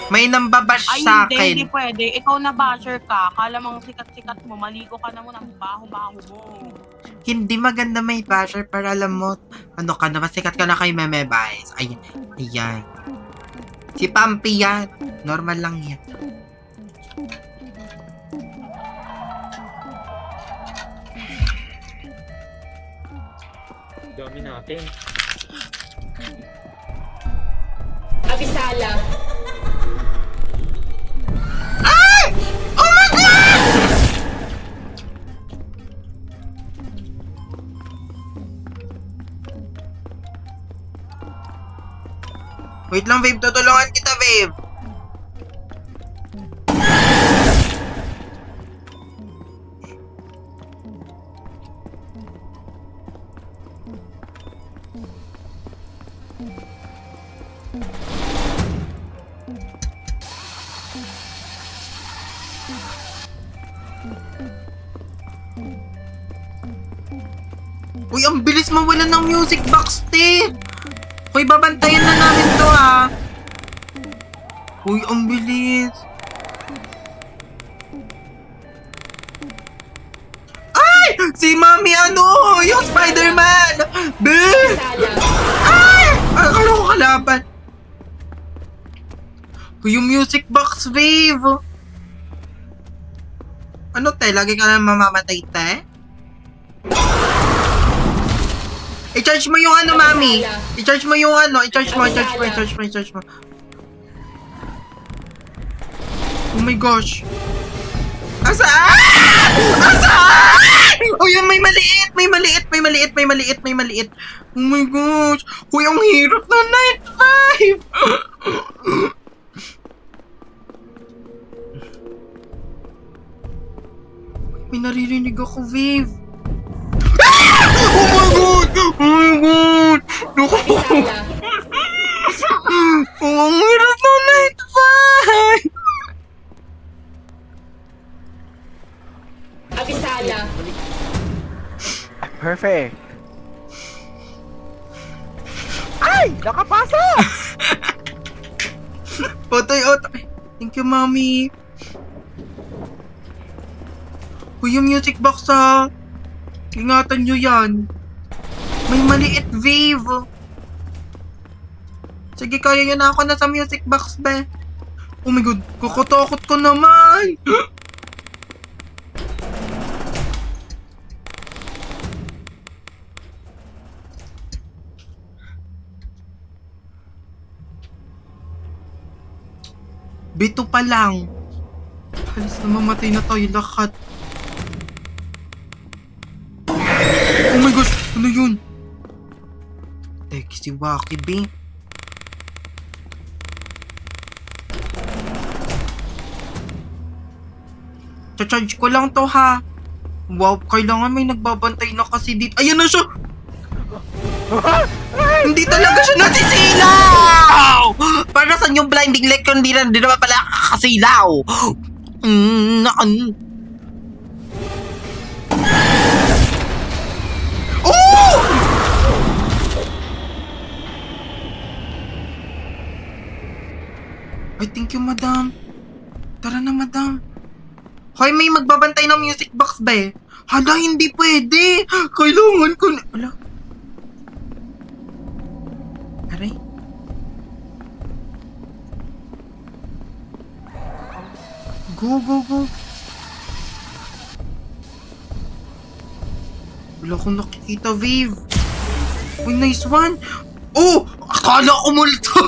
may nambabash Ay, sa hindi akin. pwede. Ikaw na basher ka. Kala mong sikat-sikat mo. Maligo ka na muna. Ang baho-baho mo. Hindi maganda may basher para alam mo, ano ka na, masikat ka na kay Meme Vice. Ayan. Ayan. Si Pampi yan. Normal lang yan. Dami natin. Abisala. Oh my God! Wait lang, babe. Tutulungan kita, babe. Uy, ang bilis mawalan ng music box, te! Uy, babantayan na namin to, ha! Uy, ang bilis! Ay! Si Mami, ano? Yung Spider-Man! Be! Abisala. Ay! Akala ko kalaban! Uy, yung music box, babe! Ano, te? Lagi ka na mamamatay, te? I-charge mo yung ano, Mami. I-charge mo yung ano. I-charge mo. Oh my gosh. Asaan? Oh, yan, may maliit. Oh my gosh. Uy, ang hirap na night 5. May naririnig ako, Viv. Oh my God! Naku! Abisala. Oh, ang hirap na night 5! Abisala. Perfect. Ay! Nakapasok! Otoy. Thank you, Mami. Uy, yung music box, ha. Ingatan nyo yan. May maliit wave. Sige, kaya yun na ako na sa music box, be. Oh my god, kukutakot ko naman. Bito pa lang. Halos na mamatay na tayo lahat. Oh my gosh, ano yun? Teki si Waki, be. Cha-charge ko lang to, ha. Wow, kailangan may nagbabantay na kasi dito. Ayan na siya! Hindi talaga siya nasisilaw! Para sa yung blinding light kung hindi naman pala kakasilaw. Oh! Ay, thank you, madam. Tara na, madam. Hoy, may magbabantay ng music box ba eh? Hala, hindi pwede. Kailangan ko na... Hala. Aray. Go, go, go. Wala akong nakikita, Viv. Uy, nice one. Oh! Akala ko multo.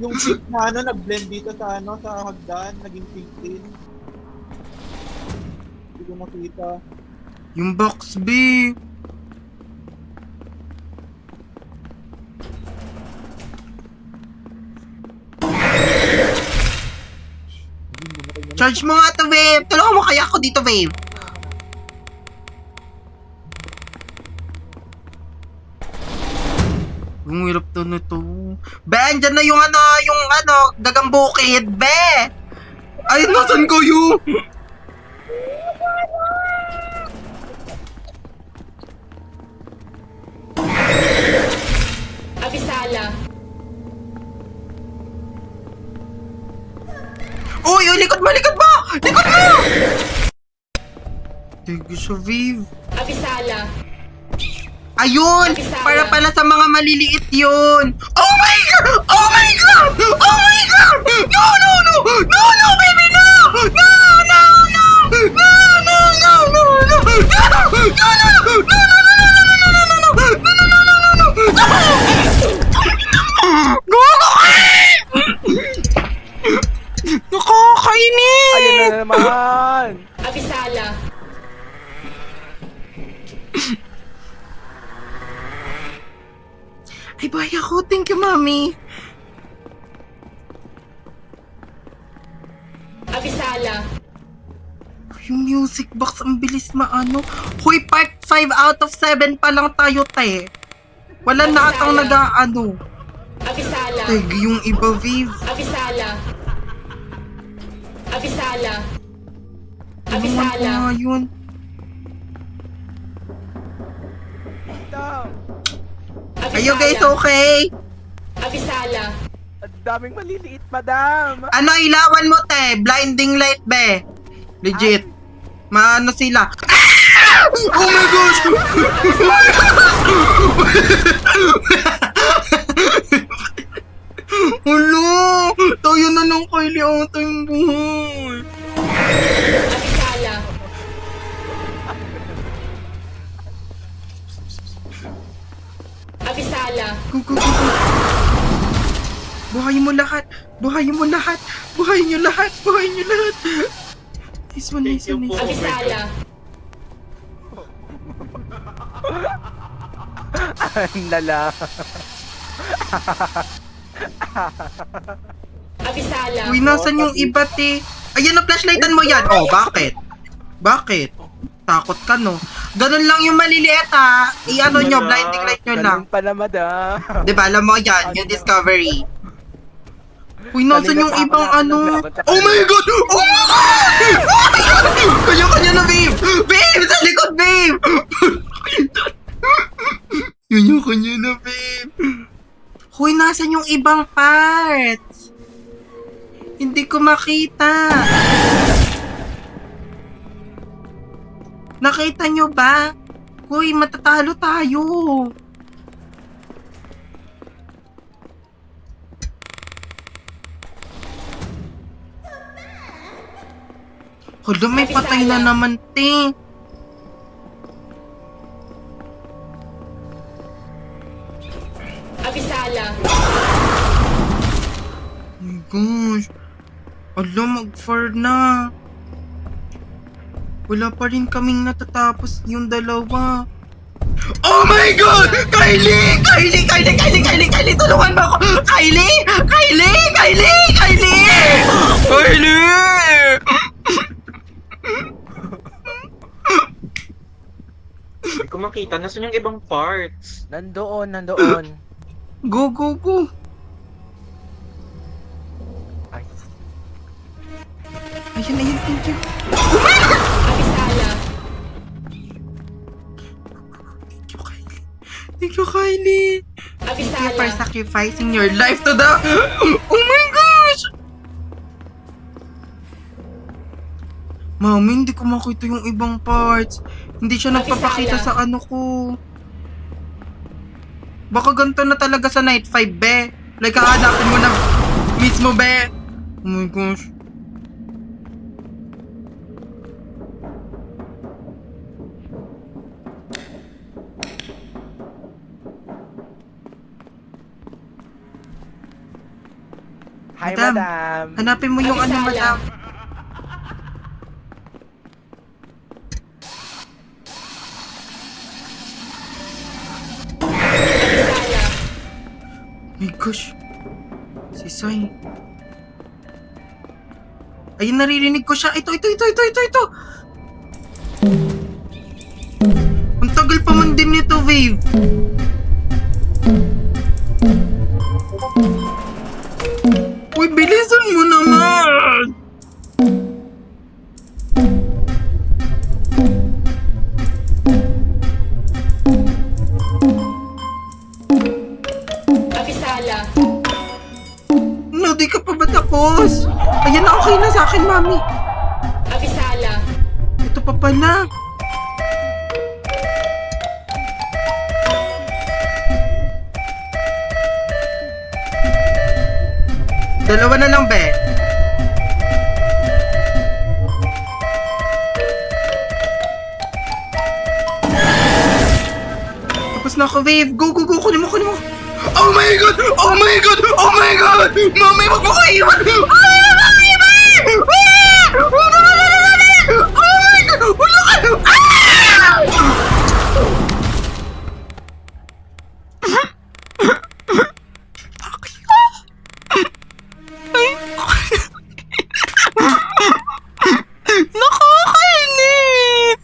Yung pink na ano, nag-blend dito sa ano, sa hagdan, naging pink din. Hindi ko makita. Yung box, B. Charge mo nga to, Babe. Tulungan mo kaya ako dito, Babe. Ang hirap to na to. Be, andyan na yung gagambukid, Be. Ay, nasan kayo? Abisala. Uy, likod mo! Likod mo! Thank you, Viv. Abisala. Ayun! Abisala. Para pala sa mga maliliit yun! Oh my God! Oh my God! Oh my God! No, no, no! No, no, baby, no! No, no, no! No, no, no, no, no! No, no, no, no, no, no, no, no, no, no, no, no, no, no, no, no, Nakakainis! Ayun na naman! Abisala. Ay, buhay ako. Thank you, Mami. Abisala. Yung music box, ang bilis maano. Huy, part 5 out of 7 pa lang tayo, te. Wala na atang nag-aano. Abisala. Teg, yung iba, Viv. Abisala. Abisala. Ano man ko nga yun? Are you guys okay? Abisala. Ang daming maliliit, madam! Ano, ilawan mo, te? Blinding light, be. Legit. Maano sila. Ah! Oh my gosh! Hello! Tayo na ng Kylie ata yung buhay. Abisala. Abisala. Go, go, go, go. Buhayin mo lahat. Buhayin mo lahat. Buhayin nyo lahat. Buhayin nyo lahat. Nice one, nice one, nice one. Abisala. Andala. Abisala. Uy, nasan yung iba, te? Ayan na, flashlightan mo yan. Oh, bakit? Bakit? Takot ka, no? Ganun lang yung maliliit, ha? I-ano nyo, blinding light nyo lang. Ganun pala, madam. Diba, alam mo yan, yung discovery. Uy, nasan yung ibang ano? Oh my God! Oh my God! Kanya-kanya na, babe! Babe! Sa likod, babe! Kanya-kanya na, babe! Uy, nasan yung ibang parts? Hindi ko makita. Nakita nyo ba? Hoy, matatalo tayo. Hala, may patay na naman, te. Abisala. Oh my gosh. Hala, mag-4 na. Wala pa rin kaming natatapos yung dalawa. Oh my God! Kylie! Kylie! Kylie! Kylie! Kylie! Kylie! Tulungan mo ako! Kylie! Kylie! Kylie! Kylie! Kylie! Hindi ko makita. Nasaan yung ibang parts? Nandoon. Go, go, go! Ay, Ayun, ayun, thank you. Abisala. Thank you, Kylie. Thank you for Abisala. sacrificing your life to the... Oh my gosh! Mami, hindi ko makita yung ibang parts. Hindi siya nagpapakita sa ano ko. Baka ganito na talaga sa night 5, be. Like, hahanapin mo na mismo, be. Oh my gosh. hi, Madam. madam. Hanapin mo yung ano, Abisala. madam. Abisala. My gosh. Si Sai. Ayun, naririnig ko siya. Ito. Ang tagal pa man din nito, Wave. Uy, bilisan mo naman! Abisala. No, di ka pa ba tapos? Ayan na, okay na sa akin, mami. Abisala. Ito pa pala. Dalawa na lang, be. Tapos na ako, Wave. Go, go, go. Kunin mo. Oh my God! Oh my God! Oh my God! Mami, wag mo ko iwan! Ah! Mami! Ah! Oh my God! Wala ka! Ah! Nakakainis!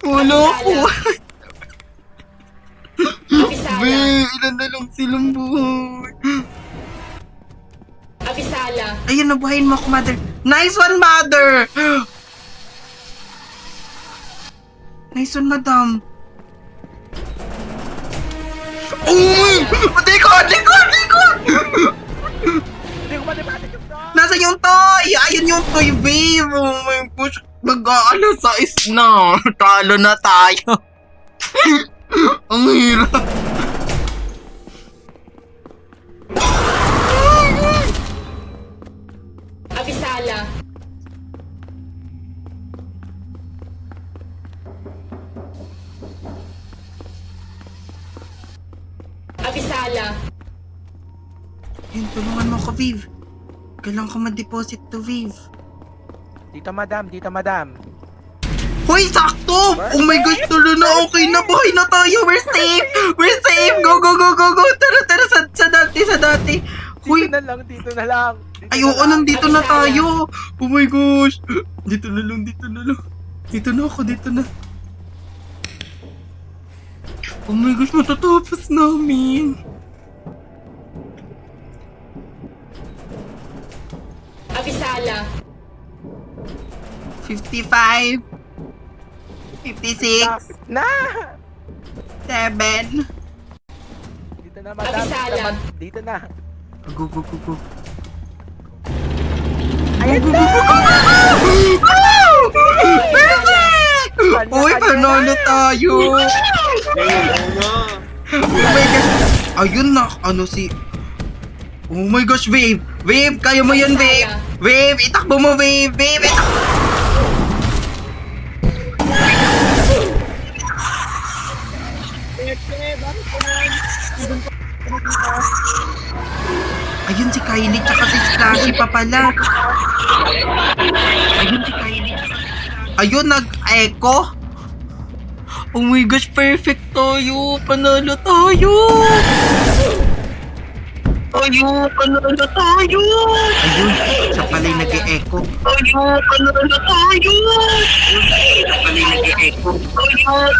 Wala ko. Abisala. Ilan na lang silang buhay. Abisala. Ayun, nabuhayin mo ako, mother. Nice one, mother! Nice one, madam. Oh my! Likod! Hindi ko matematic yung dog. Nasa yung toy! Ayun yung toy, babe! Oh my gosh! Mag-aalas 6 na. Talo na tayo. Ang hirap. Abisala. Abisala. Ayun, tulungan mo ako, Viv. Kailangan ko ma-deposit to, Viv. Dito, madam. Hoy, sakto! Oh my gosh, tulo na, okay na, buhay na tayo, we're safe! Go! Tara, sa dati. Hoy, Dito na lang. ay, oo, nandito na tayo! Oh my gosh! Dito na lang. Dito na ako. Oh my gosh, matatapos namin! Abisala. 55 56 Na! 7 Dito na, madam. Abisala. Dito na. Go. Ayan Go! na! Perfect! Uy, panalo tayo! Ano? Oh my gosh! Ayun na, ano si... Oh my gosh, Wave! Wave, kaya mo yan, Wave! Wave, itakbo mo, Wave! Wave, itakbo! Ayun si Kylie, tsaka si Splashy pa pala. Ayun si Kylie. Ayun, nag-echo. Oh my gosh, perfect tayo! Panalo tayo! Ayun, panalo tayo! Ayun, siya pala yung nag-e-echo. Ayun, panalo tayo! Siya pala yung nag-e-echo. Ayun!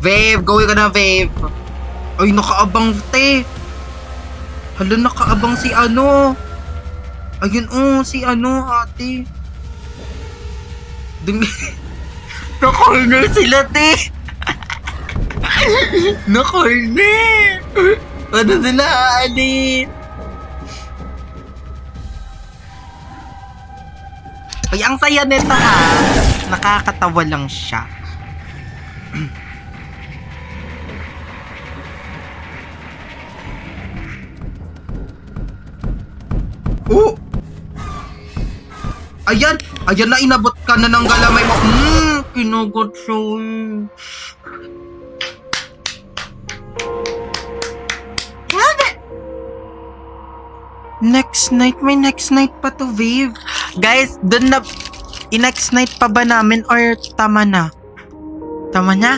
Wave, gawin ka na, Wave! Ay, nakaabang, te! Hala, nakaabang si ano! Ayun, si ano, ate. Nakorner sila, te! Nakorner! Ano sila aalis? Ay, ang saya nito ha. Nakakatawa lang siya. Oh! Ayan! Ayan na, inabot ka na ng galamay mo. Kinugot siya. Next night, may next night pa to, Wave. Guys, dun na... I-next night pa ba namin or tama na? Tama na?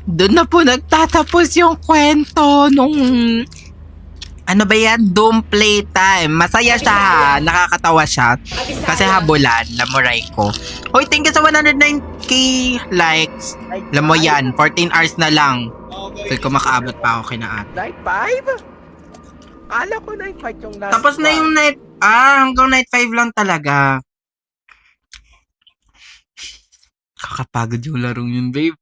Doon na po nagtatapos yung kwento nung... Ano ba yan? Doom Playtime. Masaya siya ha. Nakakatawa siya. Kasi habulan. Lamuray ko. Hoy, thank you sa 109k likes. Alam mo yan, 14 hours na lang. Okay. So, kung makaabot pa ako kina ate. Night 5? Kala ko night 5 yung last Tapos na yung night... hanggang night 5 lang talaga. Kakapagod yung larong yun, babe.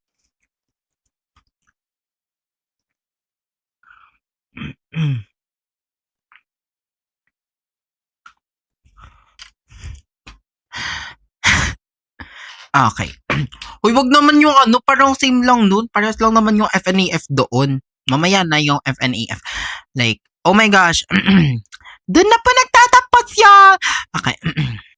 Okay. Uy, wag naman yung ano, parang same lang nun. Parehas lang naman yung FNAF doon. Mamaya na yung FNAF. Like, oh my gosh. Doon na pa nagtatapos yan. Okay.